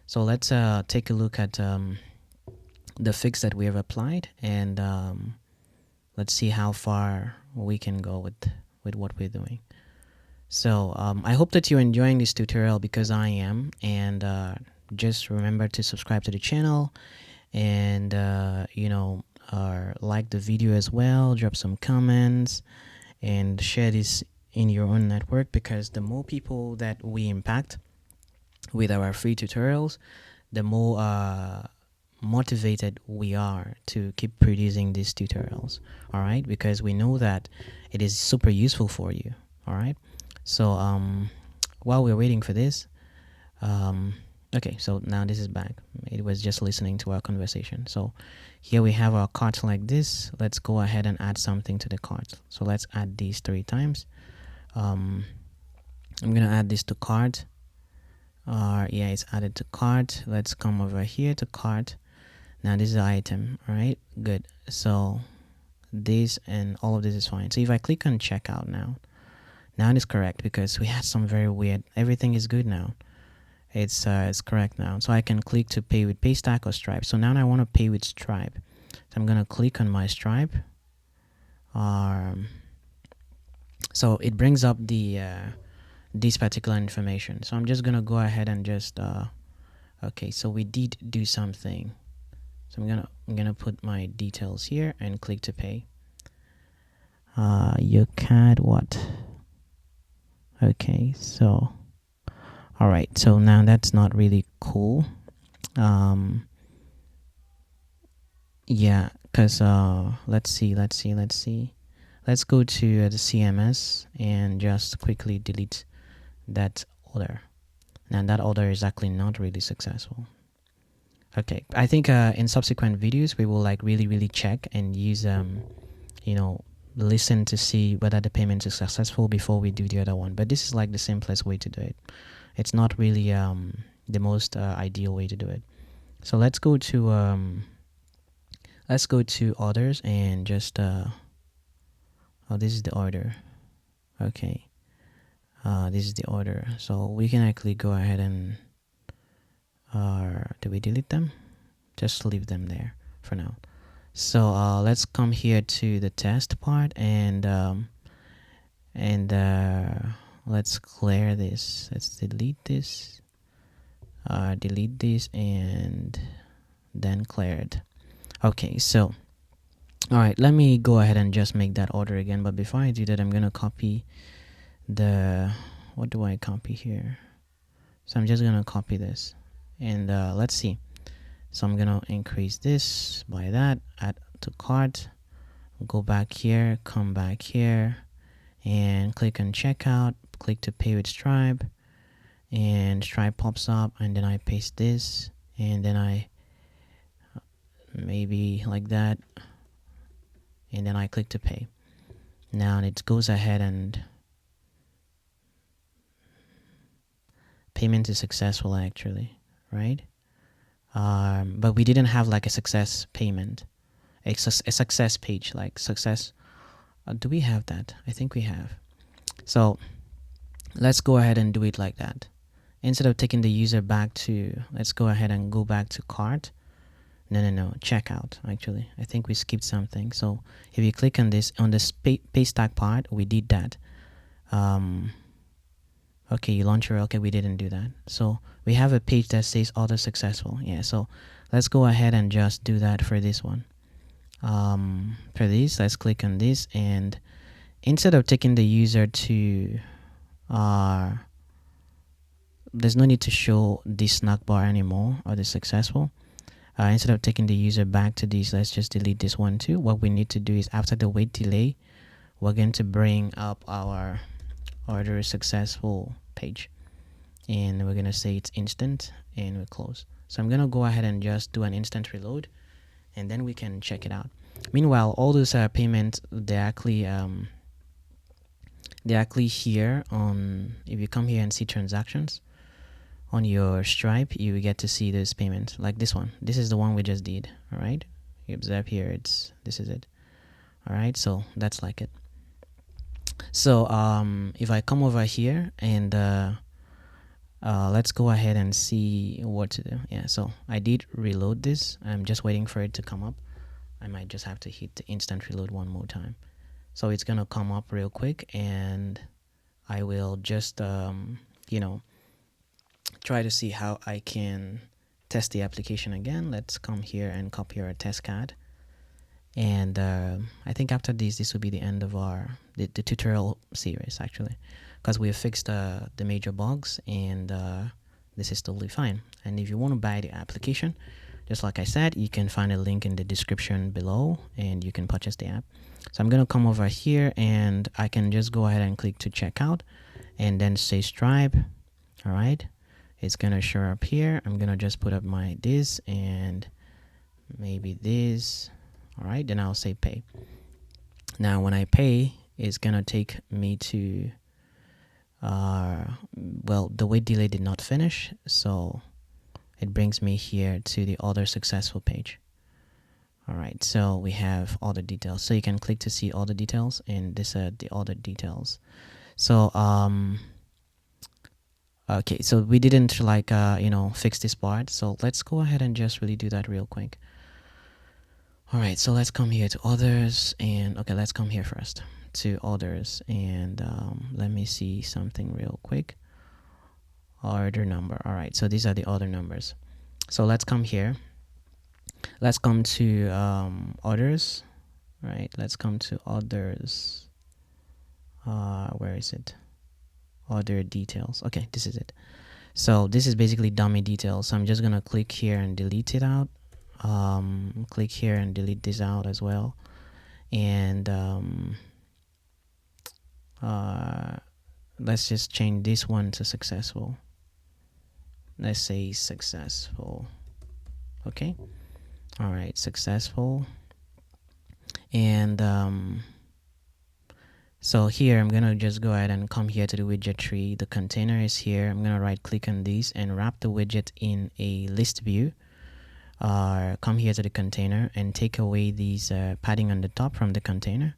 So let's take a look at the fix that we have applied, and let's see how far we can go with what we're doing. So I hope that you're enjoying this tutorial, because I am. And just remember to subscribe to the channel, and like the video as well, drop some comments, and share this in your own network, because the more people that we impact with our free tutorials, the more motivated we are to keep producing these tutorials. All right, because we know that it is super useful for you. All right, so while we're waiting for this, okay, so now this is back. It was just listening to our conversation. So here we have our cart like this. Let's go ahead and add something to the cart. So let's add these 3 times. I'm gonna add this to cart. Yeah, it's added to cart. Let's come over here to cart. Now this is the item. All right, good. So this and all of this is fine. So if I click on checkout now it is correct, because we had some very weird. Everything is good now. It's correct now. So I can click to pay with Paystack or Stripe. So now I want to pay with Stripe. So I'm gonna click on my Stripe. So it brings up the this particular information. So I'm just gonna go ahead and just okay. So we did do something. So I'm gonna put my details here and click to pay. You can't what? Okay, so all right. So now that's not really cool. Yeah, because let's see. Let's go to the CMS and just quickly delete that order. Now that order is actually not really successful. Okay, I think in subsequent videos we will like really check and use listen to see whether the payment is successful before we do the other one. But this is like the simplest way to do it. It's not really the most ideal way to do it. So let's go to orders and just oh, this is the order. Okay, this is the order. So we can actually go ahead and do we delete them? Just leave them there for now. So let's come here to the test part, and let's clear this. Let's delete this, and then clear it. Okay, so all right, let me go ahead and just make that order again. But before I do that, I'm gonna copy the, what do I copy here? So I'm just gonna copy this, and let's see. So I'm gonna increase this by that, add to cart, go back here, come back here, and click on checkout, click to pay with Stripe, and Stripe pops up, and then I paste this, and then I maybe like that, and then I click to pay. Now it goes ahead and payment is successful actually, right? But we didn't have like a success payment, a success page, like success. Do we have that? I think we have. So let's go ahead and do it like that. Instead of taking the user back to, let's go ahead and go back to cart. No, checkout actually. I think we skipped something. So if you click on this, on the Paystack part, we did that. Okay, launcher. Okay, we didn't do that. So we have a page that says order successful. Yeah, so let's go ahead and just do that for this one. For this, let's click on this, and instead of taking the user to there's no need to show this snack bar anymore, or the successful. Instead of taking the user back to this, let's just delete this one too. What we need to do is, after the wait delay, we're going to bring up our order successful page, and we're gonna say it's instant, and we close. So I'm gonna go ahead and just do an instant reload, and then we can check it out. Meanwhile, all those payments, they directly here on, if you come here and see transactions on your Stripe, you will get to see this payment like this one. This is the one we just did. All right, you observe here, this is it. All right, so that's like it. So if I come over here and let's go ahead and see what to do. Yeah, so I did reload this. I'm just waiting for it to come up. I might just have to hit the instant reload one more time. So it's gonna come up real quick, and I will just try to see how I can test the application again. Let's come here and copy our test card. And I think after this will be the end of the tutorial series, actually, because we have fixed the major bugs, and this is totally fine. And if you want to buy the application, just like I said, you can find a link in the description below, and you can purchase the app. So I'm going to come over here, and I can just go ahead and click to check out, and then say Stripe. All right, it's going to show up here. I'm going to just put up my this and maybe this. All right, then I'll say pay. Now when I pay, it's gonna take me to well, the wait delay did not finish, so it brings me here to the other successful page. All right, so we have all the details, so you can click to see all the details, and these are the other details. So okay, so we didn't like fix this part, so let's go ahead and just really do that real quick. All right, so let's come here to others, and okay, let's come here first to others, and let me see something real quick. Order number. All right, so these are the order numbers. So let's come here. Let's come to orders. Right, let's come to others. Where is it? Order details. Okay, this is it. So this is basically dummy details. So I'm just gonna click here and delete it out. Click here and delete this out as well, and let's just change this one to successful. Let's say successful. Okay, all right, successful. And so here I'm gonna just go ahead and come here to the widget tree. The container is here. I'm gonna right click on these and wrap the widget in a list view. Come here to the container and take away these padding on the top from the container.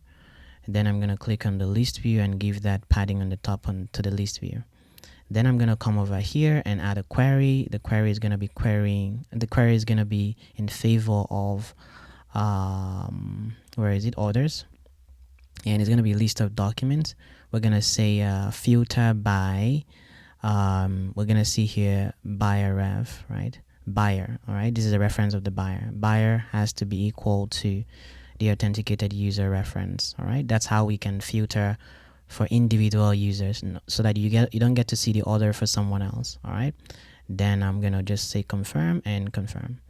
And then I'm going to click on the list view and give that padding on the top to the list view. Then I'm going to come over here and add a query. The query is going to be in favor of where is it, orders, and it's going to be a list of documents. We're going to say filter by we're going to see here buyer ref, right? Buyer. All right, this is a reference of the buyer. Buyer has to be equal to the authenticated user reference. All right, that's how we can filter for individual users, so that you don't get to see the order for someone else. All right, then I'm gonna just say confirm and confirm.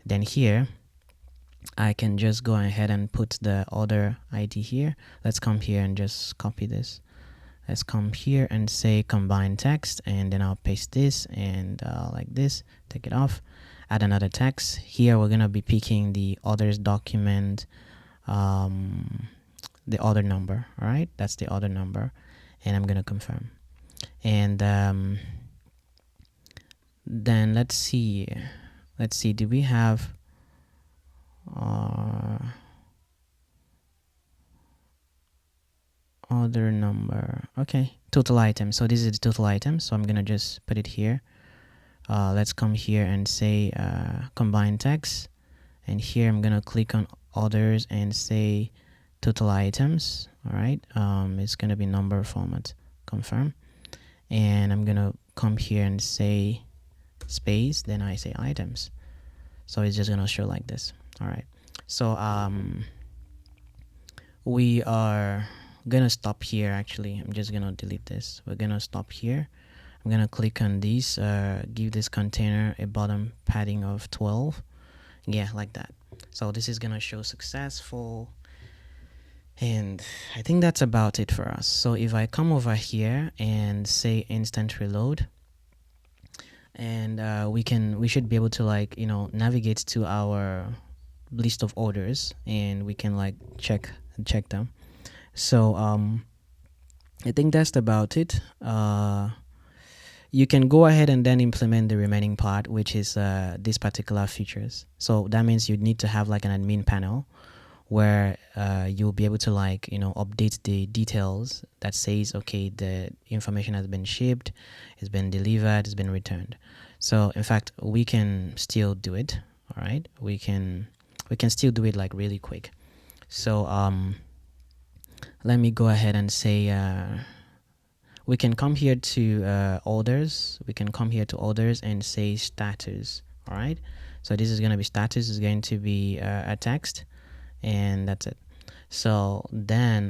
Then here I can just go ahead and put the order ID here. Let's come here and just copy this. Let's come here and say combine text, and then I'll paste this and like this, take it off, add another text. Here we're gonna be picking the orders document, the order number. All right, that's the order number, and I'm gonna confirm. And then let's see, do we have order number? Okay, total items. So this is the total items, so I'm gonna just put it here. Let's come here and say combine text, and here I'm gonna click on orders and say total items. All right, it's gonna be number format, confirm, and I'm gonna come here and say space, then I say items, so it's just gonna show like this. All right, so we are gonna stop here. Actually, I'm just gonna delete this. We're gonna stop here. I'm gonna click on these, give this container a bottom padding of 12. Yeah, like that. So this is gonna show successful, and I think that's about it for us. So if I come over here and say instant reload, and we should be able to navigate to our list of orders, and we can check them. So I think that's about it. You can go ahead and then implement the remaining part, which is these particular features. So that means you need to have like an admin panel where you'll be able to update the details that says, okay, the information has been shipped, it's been delivered, it's been returned. So in fact, we can still do it. All right, we can still do it like really quick. So let me go ahead and say we can come here to orders. We can come here to orders and say status. All right, so this is going to be status, is going to be a text, and that's it. So then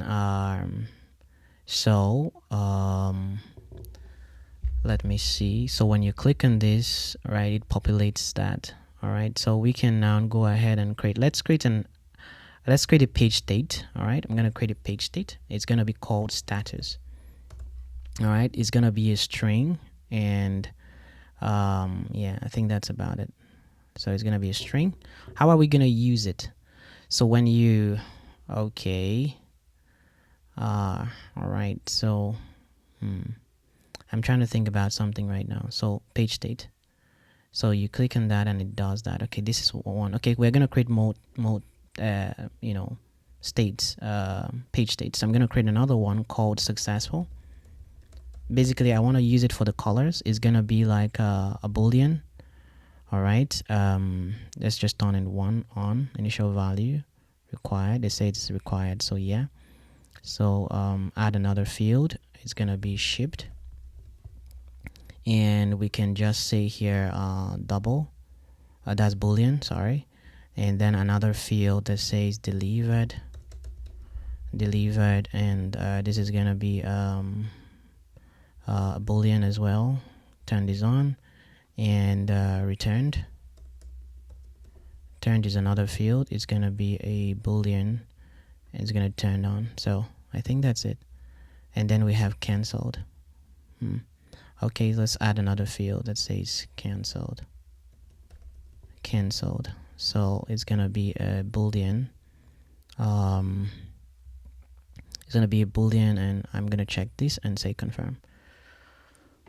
let me see. So when you click on this, right, it populates that. All right, so we can now go ahead and let's create a page state. All right, I'm going to create a page state. It's going to be called status. All right, it's going to be a string, and yeah, I think that's about it. So it's going to be a string. How are we going to use it? So when you all right, so I'm trying to think about something right now. So page state, so you click on that and it does that. Okay, this is one. Okay, we're going to create more states, page states. So I'm going to create another one called successful. Basically, I want to use it for the colors. It's going to be like a boolean. All right, let's just turn in one on initial value required. They say it's required, so yeah. So add another field. It's gonna be shipped, and we can just say here double. That's boolean, sorry. And then another field that says delivered, and this is gonna be boolean as well. Turn this on. And returned is another field. It's gonna be a boolean. It's gonna turn on. So I think that's it. And then we have canceled. Okay, let's add another field that says canceled. So it's gonna be a boolean. It's gonna be a boolean, and I'm gonna check this and say confirm.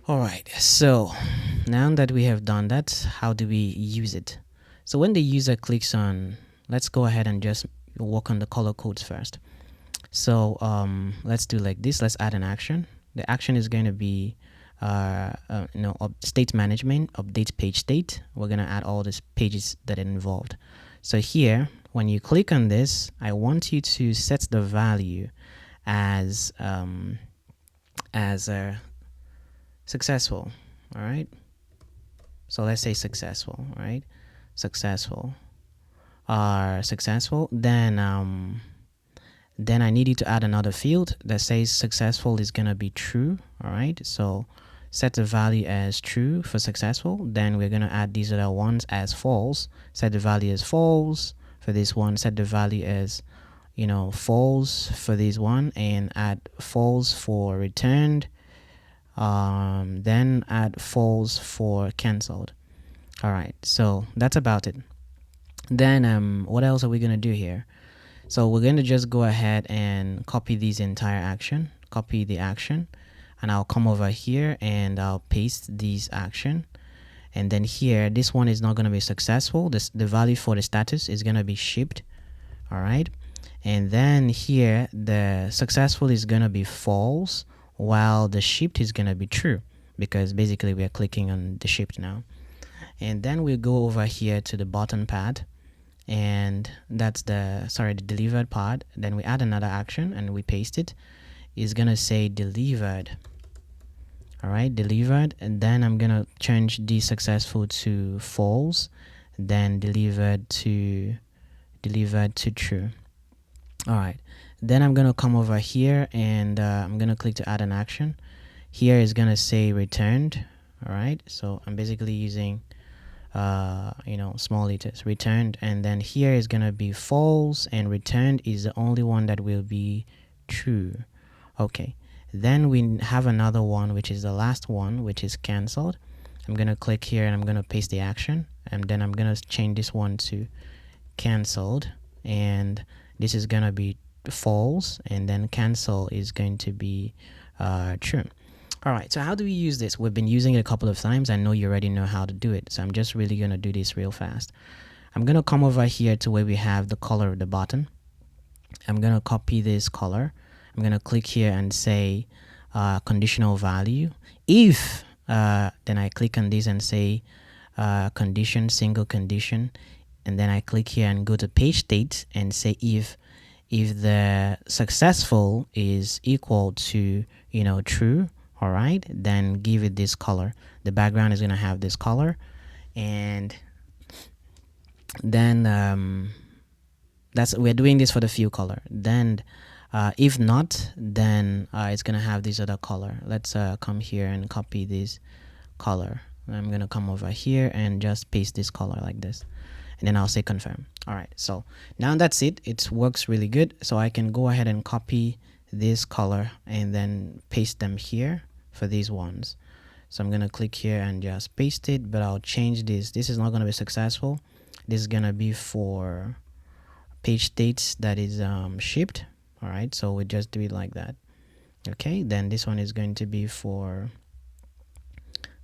All right, so now that we have done that, how do we use it? So when the user clicks on, let's go ahead and just work on the color codes first. So let's do like this. Let's add an action. The action is going to be state management, update page state. We're going to add all these pages that are involved. So here, when you click on this, I want you to set the value as successful. All right, so let's say successful. All right, successful then I need you to add another field that says successful is gonna be true. All right, so set the value as true for successful. Then we're gonna add these other ones as false. Set the value as false for this one. Set the value as false for this one, and add false for returned. Then add false for canceled. All right, so that's about it. Then what else are we gonna do here? So we're gonna just go ahead and copy this entire action, copy the action, and I'll come over here and I'll paste this action. And then here, this one is not gonna be successful. The value for the status is gonna be shipped. All right, and then here the successful is gonna be false, while the shipped is gonna be true, because basically we are clicking on the shipped now. And then we'll go over here to the button pad, and that's the delivered part. Then we add another action and we paste it. It's gonna say delivered. All right, delivered. And then I'm gonna change the successful to false, then delivered to true. All right, then I'm gonna come over here and I'm gonna click to add an action. Here is gonna say returned. All right, so I'm basically using small letters, returned. And then here is gonna be false, and returned is the only one that will be true. Okay, then we have another one, which is the last one, which is canceled. I'm gonna click here and I'm gonna paste the action, and then I'm gonna change this one to canceled, and this is gonna be false, and then cancel is going to be true. All right, so how do we use this? We've been using it a couple of times. I know you already know how to do it, so I'm just really going to do this real fast. I'm going to come over here to where we have the color of the button. I'm going to copy this color. I'm going to click here and say conditional value. If then I click on this and say condition, single condition, and then I click here and go to page state and say if the successful is equal to true, all right, then give it this color. The background is going to have this color, and then we're doing this for the field color. Then if not, then it's gonna have this other color. Let's come here and copy this color. I'm gonna come over here and just paste this color like this, and then I'll say confirm. All right, so now that's it. It works really good. So I can go ahead and copy this color and then paste them here for these ones. So I'm gonna click here and just paste it, but I'll change this. This is not gonna be successful. This is gonna be for page states that is shipped. All right, so we just do it like that. Okay, then this one is going to be for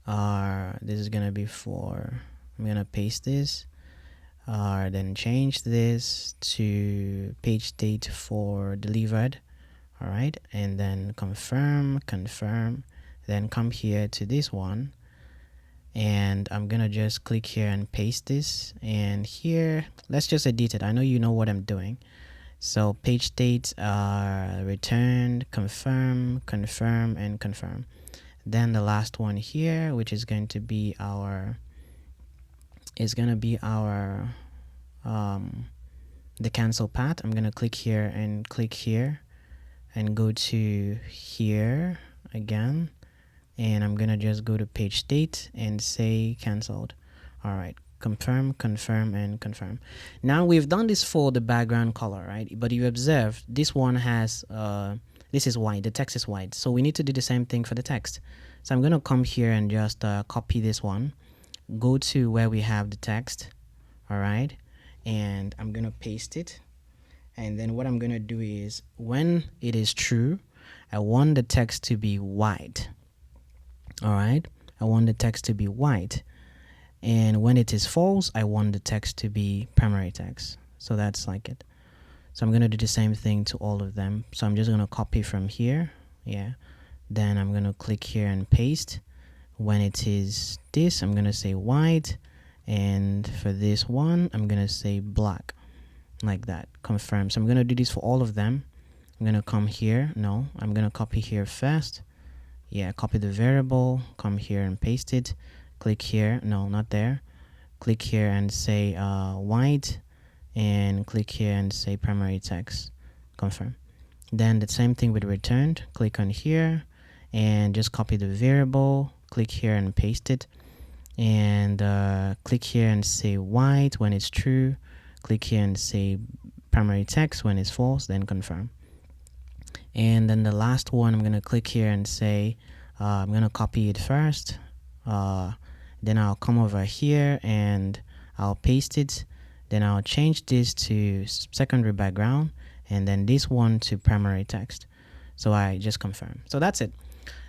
this is gonna be for, I'm gonna paste this, then change this to page state for delivered. All right, and then confirm, then come here to this one, and I'm gonna just click here and paste this, and here let's just edit it. I know you know what I'm doing. So page states are returned, confirm, and confirm. Then the last one here, which is going to be our the cancel path. I'm gonna click here and go to here again, and I'm gonna just go to page state and say canceled. All right, confirm, and confirm. Now we've done this for the background color, right? But you observe this one has this is white, the text is white, so we need to do the same thing for the text. So I'm gonna come here and just copy this one, go to where we have the text, all right, and I'm gonna paste it. And then what I'm gonna do is, when it is true, I want the text to be white. All right, I want the text to be white. And when it is false, I want the text to be primary text. So that's like it. So I'm gonna do the same thing to all of them. So I'm just gonna copy from here, yeah. Then I'm gonna click here and paste. When it is this, I'm gonna say white, and for this one, I'm gonna say black, like that. Confirm. So I'm gonna do this for all of them. I'm gonna come here. No, I'm gonna copy here first. Yeah, copy the variable, come here and paste it. Click here, no, not there. Click here and say white, and click here and say primary text. Confirm. Then the same thing with returned. Click on here and just copy the variable. Click here and paste it, and click here and say white when it's true. Click here and say primary text when it's false, then confirm. And then the last one, I'm gonna click here and say I'm gonna copy it first, then I'll come over here and I'll paste it, then I'll change this to secondary background, and then this one to primary text. So I just confirm. So that's it.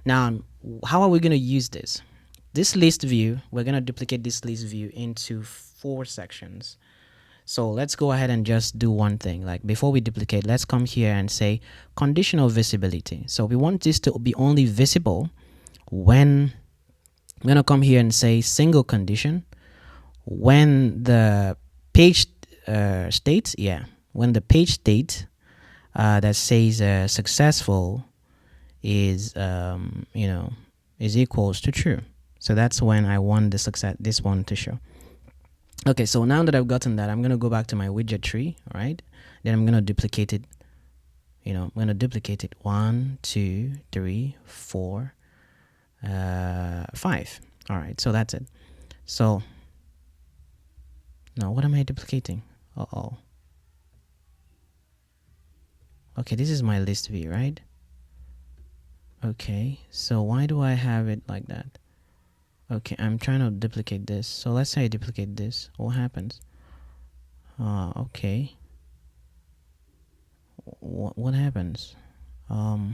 Now, how are we gonna use this? This list view, we're gonna duplicate this list view into 4 sections. So let's go ahead and just do one thing. Like, before we duplicate, let's come here and say conditional visibility. So we want this to be only visible when I'm gonna come here and say single condition when the page state, when the page state that says successful is is equals to true. So that's when I want this one to show. Okay, so now that I've gotten that, I'm gonna go back to my widget tree, all right? Then I'm gonna duplicate it. I'm gonna duplicate it 1, 2, 3, 4, 5. All right, so that's it. So now what am I duplicating? Okay, this is my list view, right? Okay, so why do I have it like that? Okay, I'm trying to duplicate this. So let's say I duplicate this. What happens? Okay. What happens? No,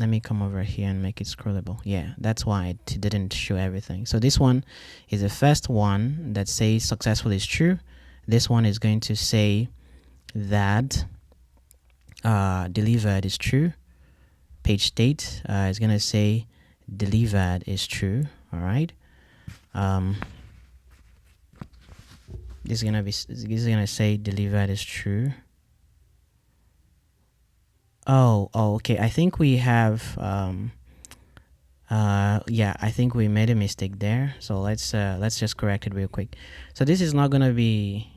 let me come over here and make it scrollable. Yeah, that's why it didn't show everything. So this one is the first one that says successful is true. This one is going to say that delivered is true. Page state is going to say delivered is true. All right. This is gonna say delivered is true. Oh, okay. I think we have yeah, I think we made a mistake there. So let's just correct it real quick. So this is not gonna be.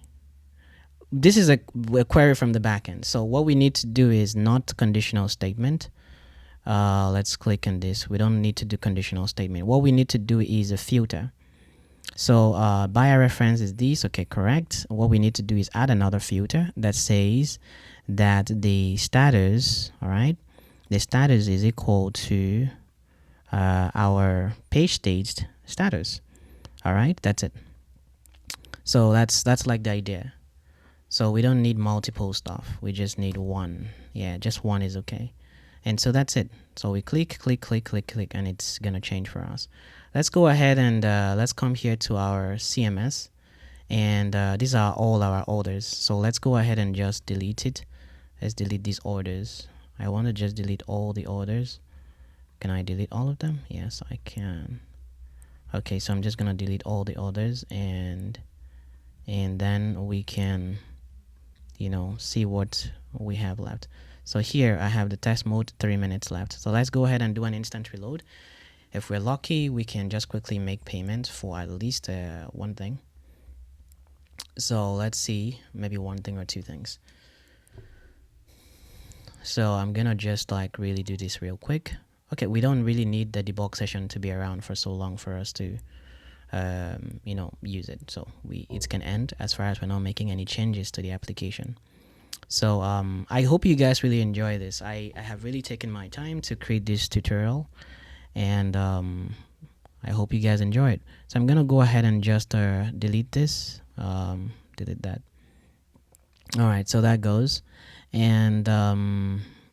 This is a query from the backend. So what we need to do is not conditional statement. Let's click on this. We don't need to do conditional statement. What we need to do is a filter. So buyer reference is this. Okay, correct. What we need to do is add another filter that says that the status, all right, the status is equal to our page state status. All right, that's it. So that's like the idea. So we don't need multiple stuff. We just need one. Yeah, just one is okay. And so that's it. So we click, and it's gonna change for us. Let's go ahead and let's come here to our CMS, and these are all our orders. So let's go ahead and just delete it. Let's delete these orders. I want to just delete all the orders. Can I delete all of them? Yes, I can. Okay, so I'm just gonna delete all the orders, and then we can, you know, see what we have left. So here I have the test mode, 3 minutes left. So let's go ahead and do an instant reload. If we're lucky, we can just quickly make payment for at least one thing. So let's see, maybe one thing or two things. So I'm gonna just like really do this real quick. Okay, we don't really need the debug session to be around for so long for us to you know, use it. So it can end as far as we're not making any changes to the application. So I hope you guys really enjoy this. I have really taken my time to create this tutorial, and I hope you guys enjoy it. So I'm gonna go ahead and just delete this, delete that. All right, so that goes. And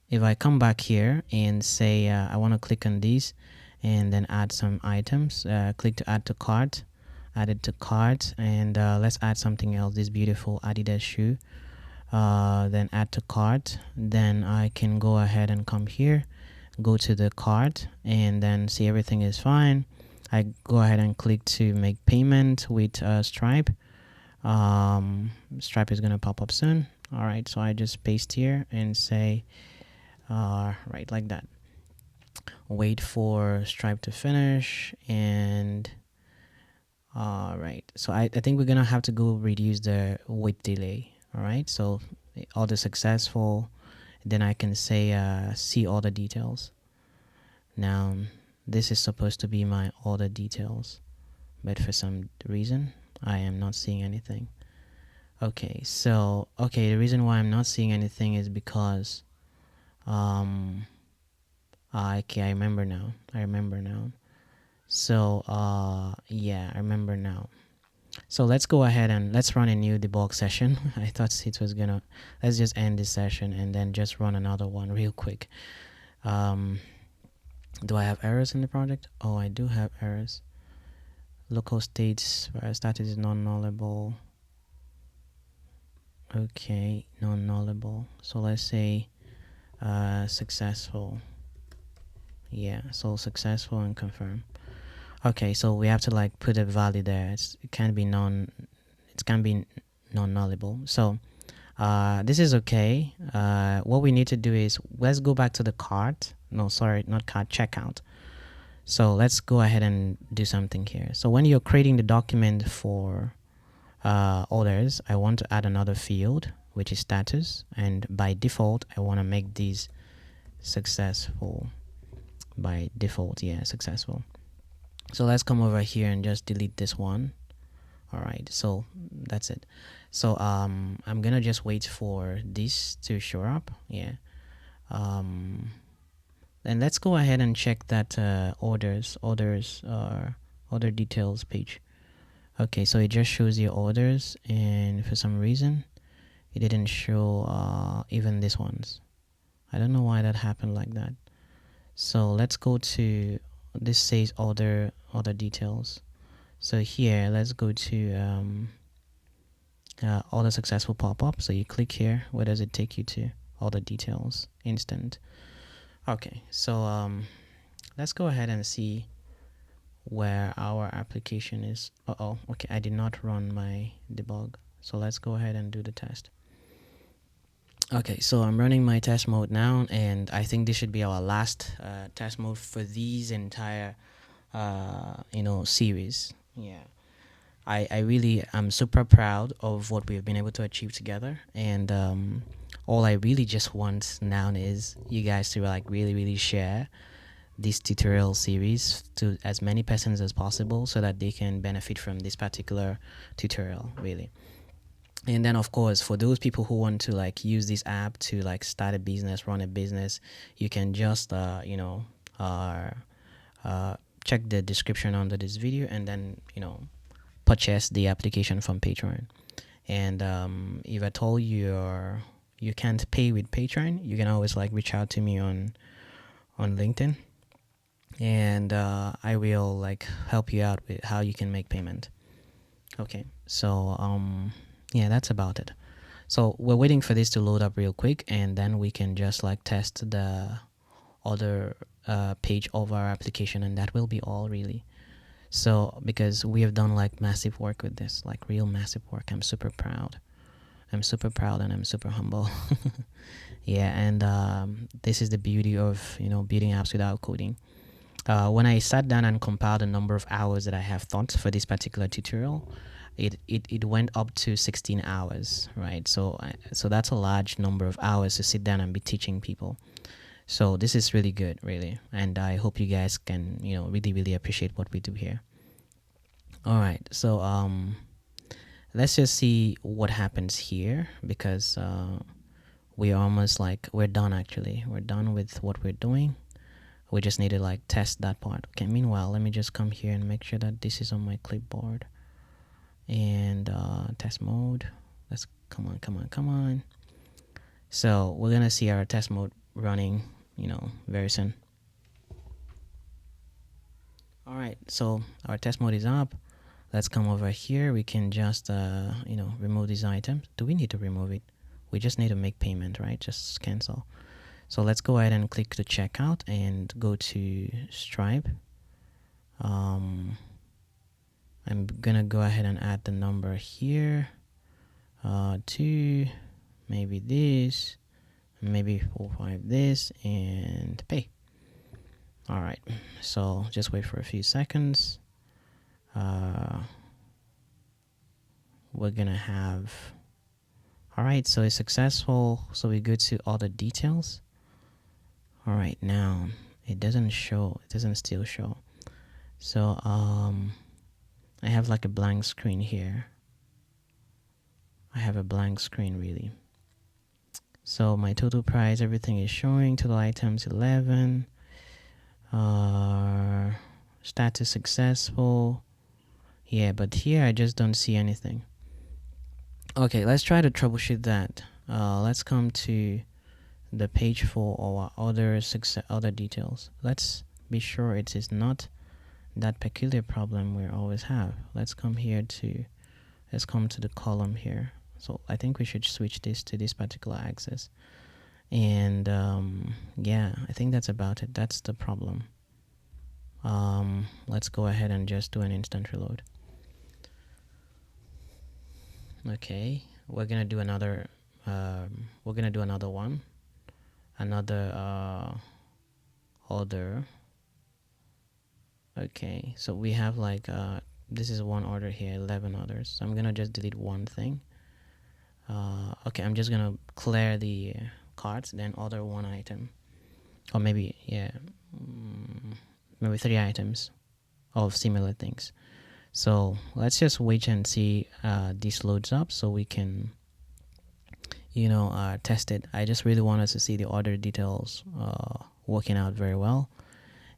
if I come back here and say I want to click on these and then add some items, click to add to cart, add it to cart, and let's add something else, this beautiful Adidas shoe. Then add to cart. Then I can go ahead and come here, go to the cart, and then see everything is fine. I go ahead and click to make payment with Stripe. Stripe is gonna pop up soon. All right, so I just paste here and say right, like that. Wait for Stripe to finish, and all right, so I think we're gonna have to go reduce the wait delay. All right, so all the successful, then I can say see all the details. Now this is supposed to be my order details, but for some reason I am not seeing anything. Okay, so the reason why I'm not seeing anything is because okay, I remember now. So yeah, I remember now. So let's go ahead and let's run a new debug session. I thought it was gonna, let's just end this session and then just run another one real quick. Do I have errors in the project? Oh, I do have errors. Local states status is non-nullable. Okay, non-nullable. So let's say successful. Yeah, so successful and confirm. Okay, so we have to like put a value there. It can be non-nullable. So this is okay. What we need to do is let's go back to the cart. No, sorry, not cart, checkout. So let's go ahead and do something here. So when you're creating the document for orders, I want to add another field, which is status, and by default I want to make these successful. By default, yeah, successful. So let's come over here and just delete this one. All right, so that's it. So I'm gonna just wait for this to show up. Yeah. Then let's go ahead and check that order details page. Okay, so it just shows your orders, and for some reason it didn't show even these ones. I don't know why that happened like that. So let's go to, this says other details. So here, let's go to all the successful pop-up. So you click here. Where does it take you to? All the details, instant. Okay, so let's go ahead and see where our application is. Okay, I did not run my debug. So let's go ahead and do the test. Okay, so I'm running my test mode now, and I think this should be our last test mode for these entire series. Yeah, I really am super proud of what we've been able to achieve together, and all I really just want now is you guys to like really share this tutorial series to as many persons as possible so that they can benefit from this particular tutorial, really. And then of course, for those people who want to like use this app to like start a business, run a business, you can just check the description under this video and then purchase the application from Patreon. And if at all you can't pay with Patreon, you can always like reach out to me on LinkedIn, and I will like help you out with how you can make payment. Okay, so yeah, that's about it. So we're waiting for this to load up real quick, and then we can just like test the other page of our application, and that will be all really. So because we have done like massive work with this, like real massive work, I'm super proud and I'm super humble. Yeah, and this is the beauty of building apps without coding. When I sat down and compiled the number of hours that I have thought for this particular tutorial, it went up to 16 hours, right? So that's a large number of hours to sit down and be teaching people. So this is really good, really, and I hope you guys can really appreciate what we do here. All right, so let's just see what happens here, because we're almost like we're done. Actually, we're done with what we're doing. We just need to like test that part. Okay, meanwhile, let me just come here and make sure that this is on my clipboard. And test mode. Let's come on. So we're gonna see our test mode running very soon. All right, so our test mode is up. Let's come over here. We can just remove these items. Do we need to remove it? We just need to make payment, right? Just cancel. So let's go ahead and click to checkout and go to Stripe. I'm gonna go ahead and add the number here to maybe this, maybe 45 this, and pay. All right, so just wait for a few seconds. We're gonna have, all right, so it's successful. So we go to all the details. All right, now it doesn't still show. So I have like a blank screen here. I have a blank screen really. So my total price, everything is showing. Total items 11. Status successful. Yeah, but here I just don't see anything. Okay, let's try to troubleshoot that. Let's come to the page for our other details. Let's be sure it is not that peculiar problem we always have. Let's come to the column here. So I think we should switch this to this particular axis. And yeah, I think that's about it. That's the problem. Let's go ahead and just do an instant reload. Okay, we're gonna do another one, another order. Okay, so we have like this is one order here, 11 orders. So I'm gonna just delete one thing. Okay, I'm just gonna clear the carts, then order one item, or maybe maybe 3 items of similar things. So let's just wait and see this loads up so we can test it. I just really want us to see the order details working out very well.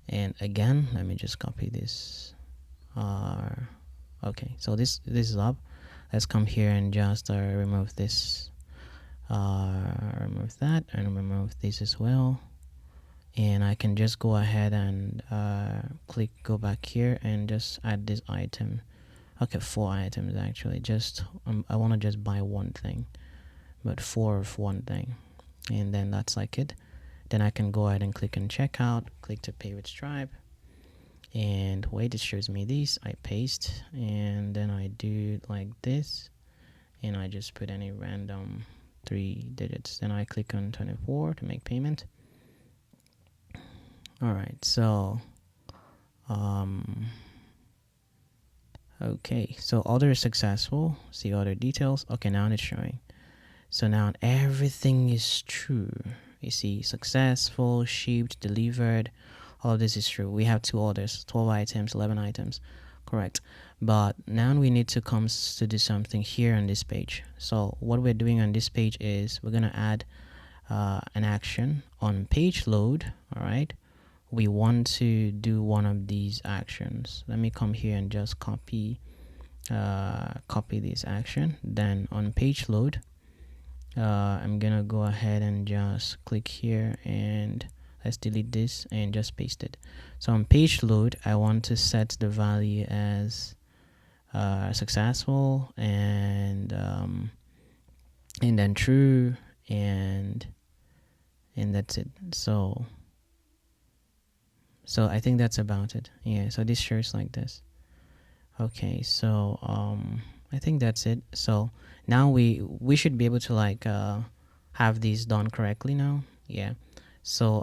And again, let me just copy this. Okay, so this is up. Let's come here and just remove this, remove that, and remove this as well. and I can just go ahead and click go back here and just add this item. Okay, 4 items actually. Just I want to just buy one thing, but 4 of one thing, and then that's like it. Then I can go ahead and click on checkout, click to pay with Stripe, and wait, it shows me this. I paste, and then I do like this, and I just put any random 3 digits. Then I click on 24 to make payment. All right, so okay, so order is successful. See order details. Okay, now it's showing. So now everything is true. You see, successful, shipped, delivered. All of this is true. We have 2 orders, 12 items, 11 items. Correct. But now we need to come to do something here on this page. So what we're doing on this page is we're going to add an action on page load. All right. We want to do one of these actions. Let me come here and just copy this action. Then on page load, I'm gonna go ahead and just click here and let's delete this and just paste it. So on page load, I want to set the value as successful and then true, and that's it. So I think that's about it. Yeah, so this shows like this. Okay, so I think that's it. So now we should be able to like have these done correctly now. Yeah. So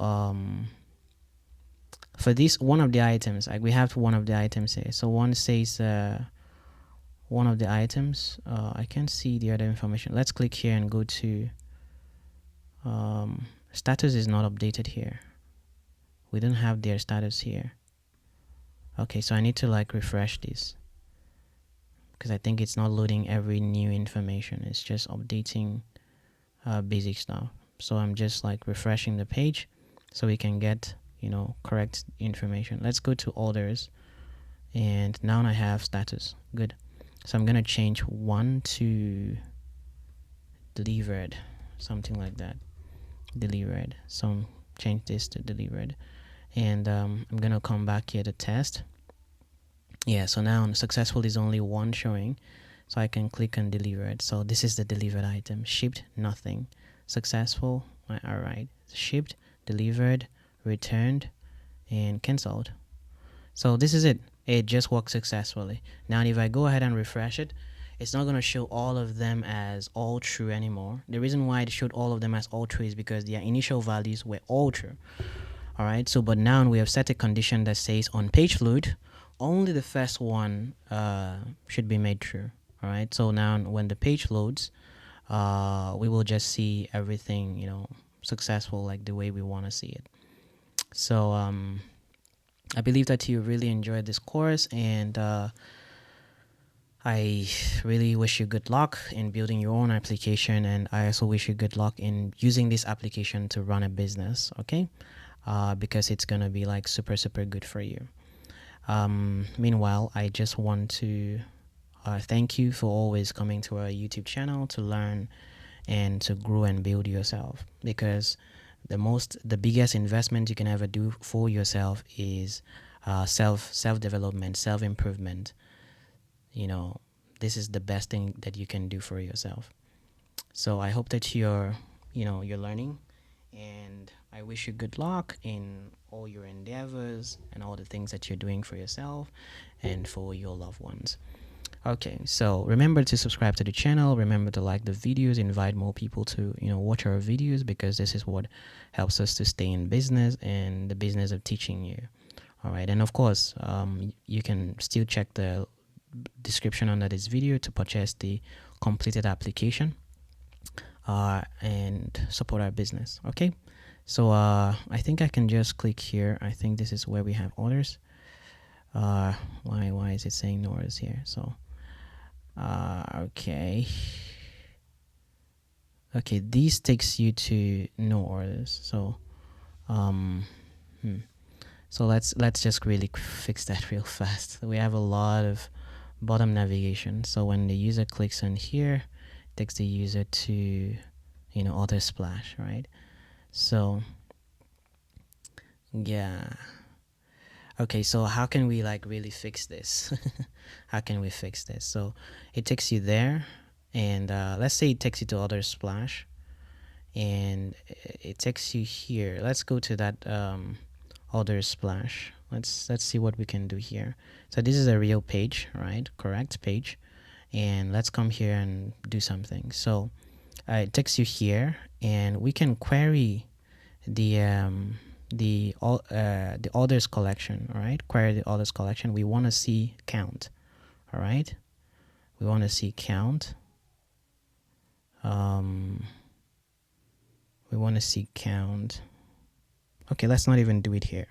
for this one of the items, like we have one of the items here. So one says one of the items. I can't see the other information. Let's click here and go to status is not updated here. We don't have their status here. Okay, so I need to like refresh this, because I think it's not loading every new information. It's just updating basic stuff. So I'm just like refreshing the page so we can get, you know, correct information. Let's go to orders, and now I have status. Good. So I'm gonna change 1 to delivered, something like that. Delivered. So change this to delivered, and I'm gonna come back here to test. Yeah, so now successful is only 1 showing, so I can click on delivered. So this is the delivered item. Shipped, nothing. Successful, all right. Shipped, delivered, returned, and cancelled. So this is it. It just worked successfully. Now if I go ahead and refresh it, it's not going to show all of them as all true anymore. The reason why it showed all of them as all true is because their initial values were all true. All right, so but now we have set a condition that says on page load, only the first one should be made true. All right, so now when the page loads, we will just see everything, you know, successful like the way we want to see it. So I believe that you really enjoyed this course, and I really wish you good luck in building your own application, and I also wish you good luck in using this application to run a business. Okay. Because it's gonna be like super good for you. Meanwhile, I just want to thank you for always coming to our YouTube channel to learn and to grow and build yourself, because the biggest investment you can ever do for yourself is self development, self improvement. You know, this is the best thing that you can do for yourself. So I hope that you're learning, and I wish you good luck in all your endeavors and all the things that you're doing for yourself and for your loved ones. Okay, so remember to subscribe to the channel. Remember to like the videos. Invite more people to watch our videos, because this is what helps us to stay in business and the business of teaching you. All right, and of course, you can still check the description under this video to purchase the completed application and support our business. Okay, so I think I can just click here. I think this is where we have orders. Why is it saying no orders here? So okay, this takes you to no orders. So so let's just really fix that real fast. We have a lot of bottom navigation. So when the user clicks on here, it takes the user to other splash, right? So Yeah. Okay, so how can we like really fix this? How can we fix this? So it takes you there, and let's say it takes you to other splash, and it takes you here. Let's go to that other splash. Let's see what we can do here. So this is a real page, right? Correct page. And let's come here and do something. So it takes you here, and we can query the orders collection. All right, query the orders collection. We want to see count. All right, we want to see count. We want to see count. Okay, let's not even do it here.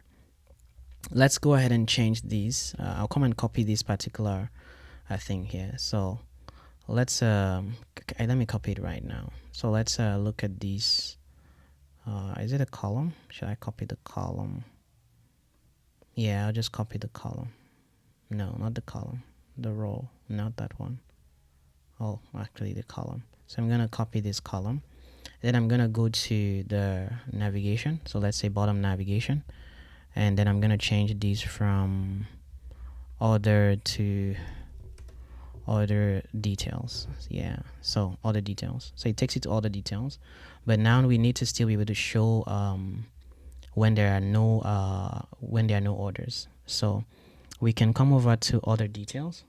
Let's go ahead and change these. I'll come and copy this particular thing here. So let's let me copy it right now. So let's look at these. Is it a column? Should I copy the column? Yeah, I'll just copy the column. No, not the column. The row, not that one. Oh, actually the column. So I'm gonna copy this column. Then I'm gonna go to the navigation. So let's say bottom navigation, and then I'm gonna change these from order to order details. Yeah, so order details. So it takes you to order details, but now we need to still be able to show when there are no orders. So we can come over to order details,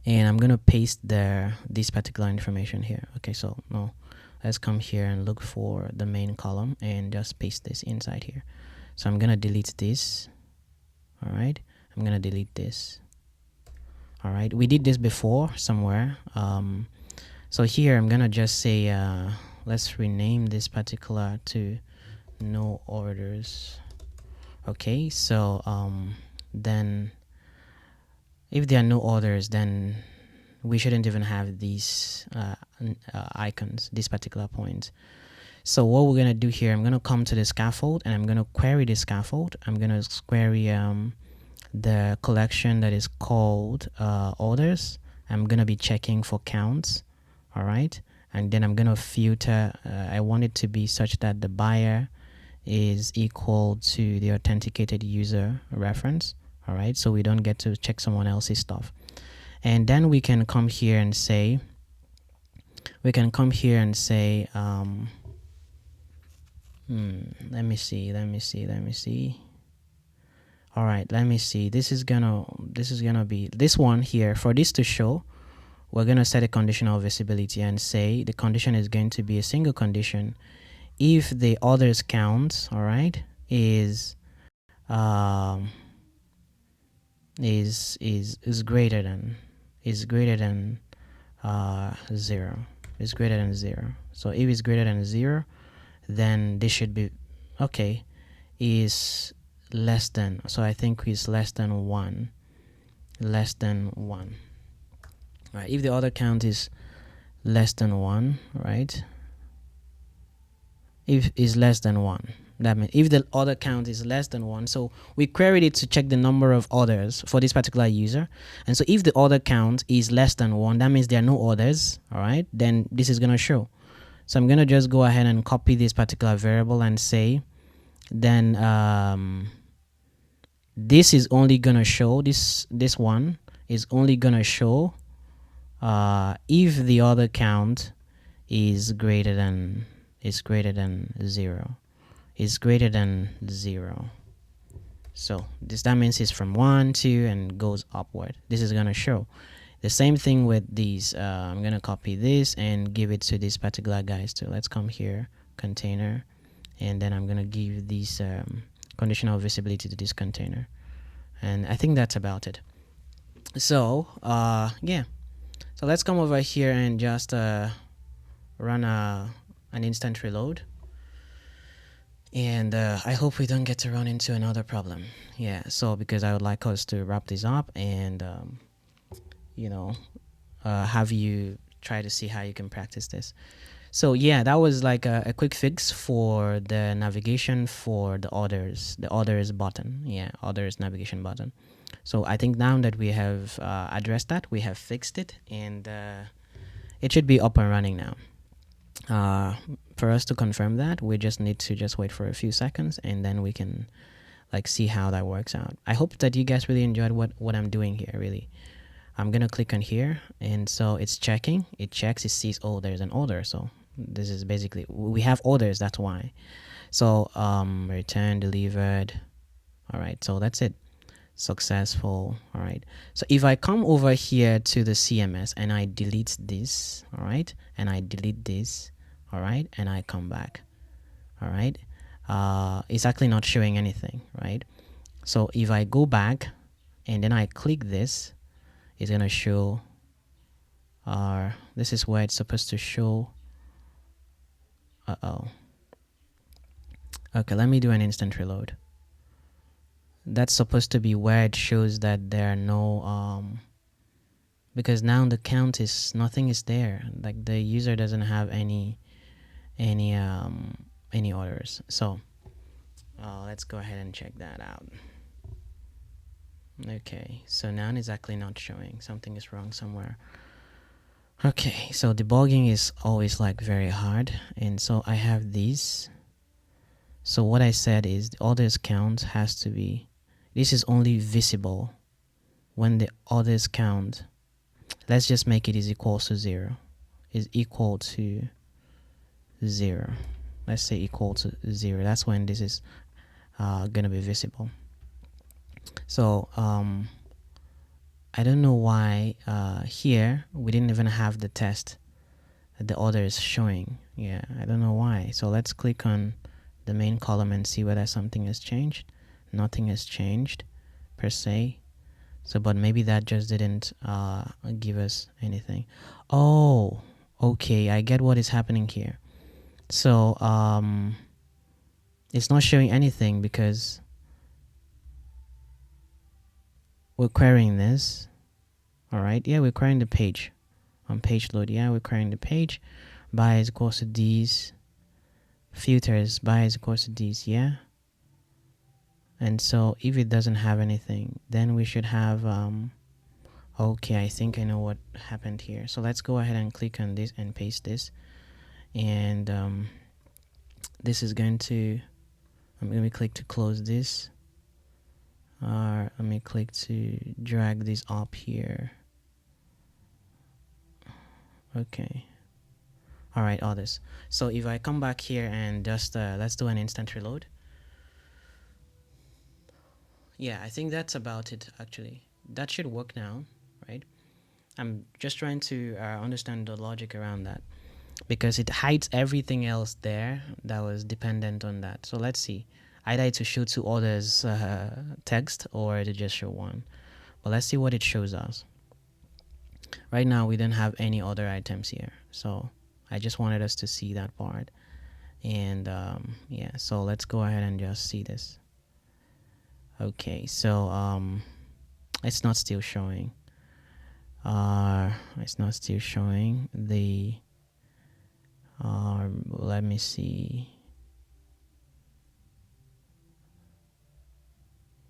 and I'm gonna paste this particular information here. Okay, so no, let's come here and look for the main column and just paste this inside here. So I'm gonna delete this. All right, I'm gonna delete this. All right, we did this before somewhere. So here I'm gonna just say let's rename this particular to no orders. Okay, so then if there are no orders, then we shouldn't even have these icons, this particular point. So what we're gonna do here, I'm gonna come to the scaffold, and I'm gonna query the scaffold. I'm gonna query the collection that is called orders. I'm gonna be checking for counts. All right, and then I'm gonna filter. I want it to be such that the buyer is equal to the authenticated user reference. All right, so we don't get to check someone else's stuff. And then we can come here and say, let me see. All right, let me see. This is gonna be this one here. For this to show, we're gonna set a conditional visibility and say the condition is going to be a single condition if the orders count, all right, is greater than 0. Is greater than 0. So if it's greater than 0, then this should be okay. Is less than, so I think it's less than 1. Right, if the order count is less than 1, right, if is less than 1, that means if the order count is less than 1, so we queried it to check the number of orders for this particular user, and so if the order count is less than 1, that means there are no orders. All right, then this is going to show. So I'm going to just go ahead and copy this particular variable and say then this is only going to show, this one is only going to show if the order count is greater than 0. Is greater than 0. So that means it's from 1, 2, and goes upward. This is going to show. The same thing with these. I'm going to copy this and give it to this particular guys too. Let's come here, container, and then I'm going to give this conditional visibility to this container. And I think that's about it. So yeah. So let's come over here and just run an instant reload. And I hope we don't get to run into another problem. Yeah, so because I would like us to wrap this up and have you try to see how you can practice this. So yeah, that was like a quick fix for the navigation for the orders button. Yeah, orders navigation button. So I think now that we have addressed that, we have fixed it, and it should be up and running now. for us to confirm that, we just need to just wait for a few seconds, and then we can like see how that works out. I hope that you guys really enjoyed what I'm doing here. Really, I'm gonna click on here, and so it's checking. It checks. It sees, oh, there's an order. So this is basically, we have orders. That's why. So return delivered. All right. So that's it. Successful. All right. So if I come over here to the CMS and I delete this, all right, and I delete this, all right, and I come back, all right, it's actually not showing anything, right? So if I go back and then I click this, it's gonna show this is where it's supposed to show. Okay, let me do an instant reload. That's supposed to be where it shows that there are no because now the count is, nothing is there, like the user doesn't have any orders. So let's go ahead and check that out. Okay, so now it's actually not showing. Something is wrong somewhere. Okay, so debugging is always like very hard, and so I have these. So what I said is the orders count has to be, this is only visible when the orders count, let's just make it is equal to 0, is equal to 0. Let's say equal to 0. That's when this is gonna be visible. So I don't know why here we didn't even have the test that the order is showing. Yeah, I don't know why. So let's click on the main column and see whether something has changed. Nothing has changed per se. So, but maybe that just didn't give us anything. Oh, okay, I get what is happening here. So it's not showing anything because we're querying this. All right, yeah, we're querying the page on page load. Yeah, we're querying the page. By is equals to these filters. By is equals to these. Yeah. And so if it doesn't have anything, then we should have okay, I think I know what happened here. So let's go ahead and click on this and paste this, and this is going to, I'm going to click to close this, or let me click to drag this up here. Okay, all right, all this. So if I come back here and just let's do an instant reload. Yeah, I think that's about it actually. That should work now, right? I'm just trying to understand the logic around that, because it hides everything else there that was dependent on that. So let's see. Either to show two orders text or to just show one. But let's see what it shows us. Right now we don't have any other items here. So I just wanted us to see that part. And yeah, so let's go ahead and just see this. Okay, so it's not still showing. It's not still showing the let me see.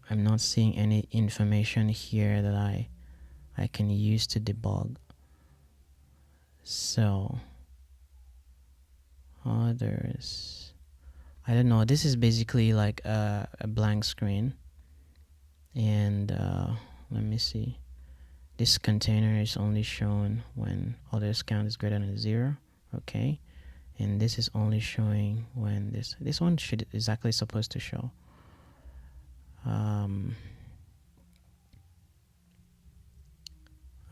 I'm not seeing any information here that I can use to debug. So others, I don't know, this is basically like a blank screen. And let me see, this container is only shown when others count is greater than 0. Okay, and this is only showing when this one should exactly supposed to show.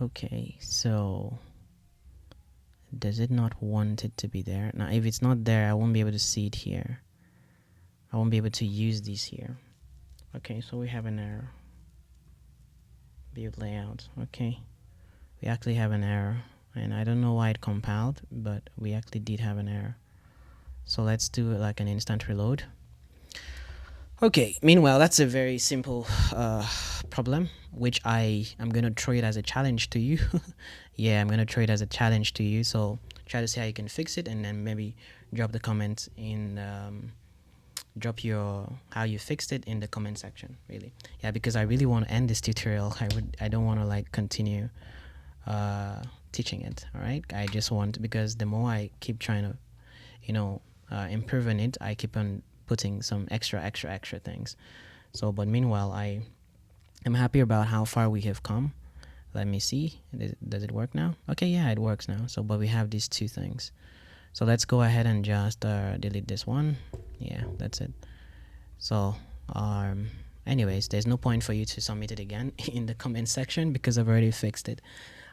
Okay, so does it not want it to be there? Now if it's not there, I won't be able to see it here. I won't be able to use these here. Okay, so we have an error. Build layout. Okay, we actually have an error, and I don't know why it compiled, but we actually did have an error. So let's do like an instant reload. Okay, meanwhile, that's a very simple problem, which I am going to throw it as a challenge to you. Yeah, I'm going to throw it as a challenge to you. So try to see how you can fix it, and then maybe drop the comment in, drop your how you fixed it in the comment section, really. Yeah, because I really want to end this tutorial. I don't want to like continue teaching it. All right, I just want, because the more I keep trying to improving it, I keep on putting some extra things. So, but meanwhile, I'm happy about how far we have come. Let me see. Does it work now? Okay, yeah, it works now. So, but we have these two things. So let's go ahead and just delete this one. Yeah, that's it. So, anyways, there's no point for you to submit it again in the comment section because I've already fixed it.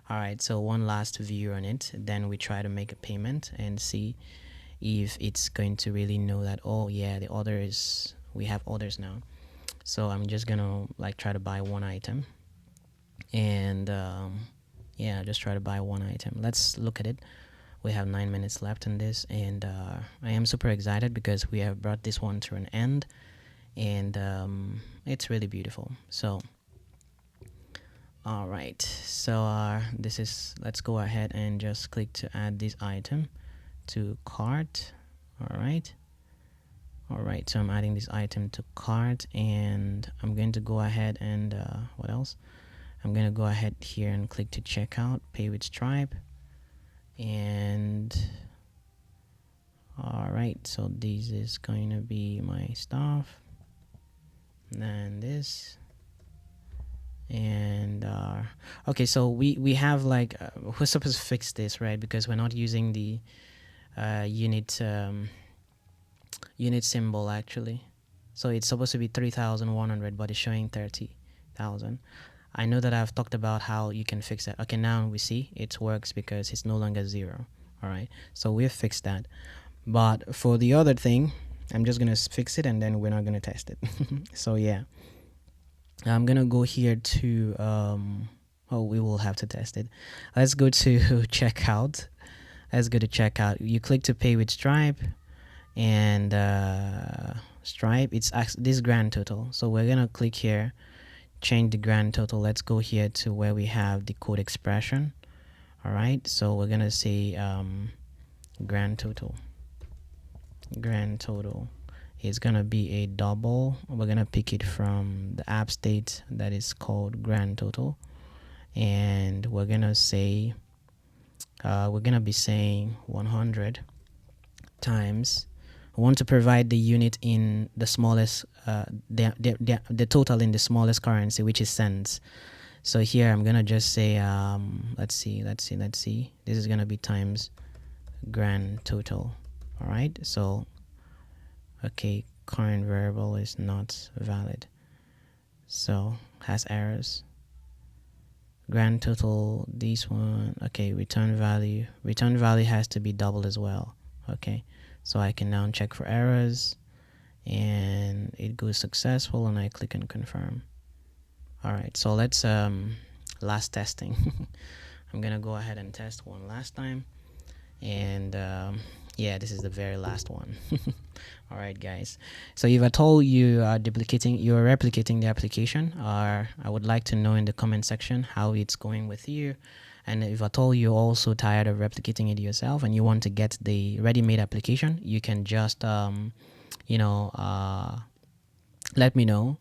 All right, so one last view on it. Then we try to make a payment and see if it's going to really know that, oh yeah, the order is, we have orders now. So I'm just gonna like try to buy one item, and yeah, just try to buy one item. Let's look at it. We have 9 minutes left in this, and I am super excited because we have brought this one to an end, and it's really beautiful. So all right, so this is, let's go ahead and just click to add this item to cart. All right, so I'm adding this item to cart, and I'm going to go ahead and what else, I'm going to go ahead here and click to checkout, pay with Stripe. And all right, so this is going to be my stuff, and then this, and okay, so we have like we're supposed to fix this, right? Because we're not using the unit symbol actually. So it's supposed to be 3,100, but it's showing 30,000. I know that I've talked about how you can fix that. Okay, now we see it works because it's no longer 0. All right, so we've fixed that. But for the other thing, I'm just gonna fix it and then we're not gonna test it. So yeah, I'm gonna go here to oh, we will have to test it. Let's go to checkout. Let's go to checkout. You click to pay with Stripe, and Stripe, it's this grand total. So we're gonna click here, change the grand total. Let's go here to where we have the code expression. All right, so we're gonna say grand total is gonna be a double. We're gonna pick it from the app state that is called grand total, and we're gonna say we're gonna be saying 100 times. I want to provide the unit in the smallest the total in the smallest currency, which is cents. So here I'm gonna just say let's see, this is gonna be times grand total. All right, so okay, current variable is not valid, so has errors. Grand total, this one, okay, return value has to be doubled as well. Okay, so I can now check for errors, and it goes successful, and I click on confirm. All right, so let's last testing. I'm gonna go ahead and test one last time, and yeah, this is the very last one. All right, guys, so if at all you are replicating the application, or I would like to know in the comment section how it's going with you. And if at all you're also tired of replicating it yourself and you want to get the ready-made application, you can just let me know.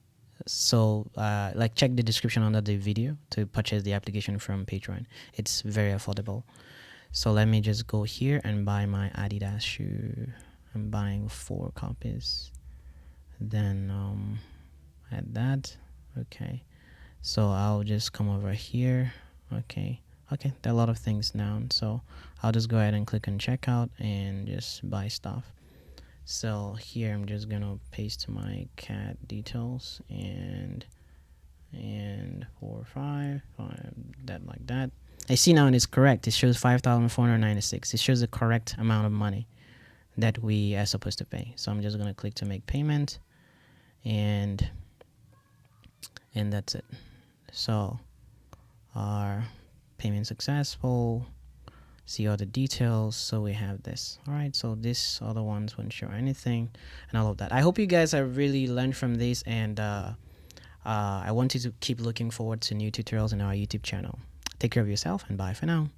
So like check the description under the video to purchase the application from Patreon. It's very affordable. So let me just go here and buy my Adidas shoe. I'm buying 4 copies. Then add that. Okay, so I'll just come over here. Okay, there are a lot of things now, so I'll just go ahead and click on checkout and just buy stuff. So here I'm just gonna paste my cat details and 4 5 that, like that. I see now it's correct. It shows 5,496. It shows the correct amount of money that we are supposed to pay. So I'm just gonna click to make payment, and that's it. So our payment successful. See all the details. So we have this. All right, so this other ones won't show anything and all of that. I hope you guys have really learned from this, and I want you to keep looking forward to new tutorials on our YouTube channel. Take care of yourself, and bye for now.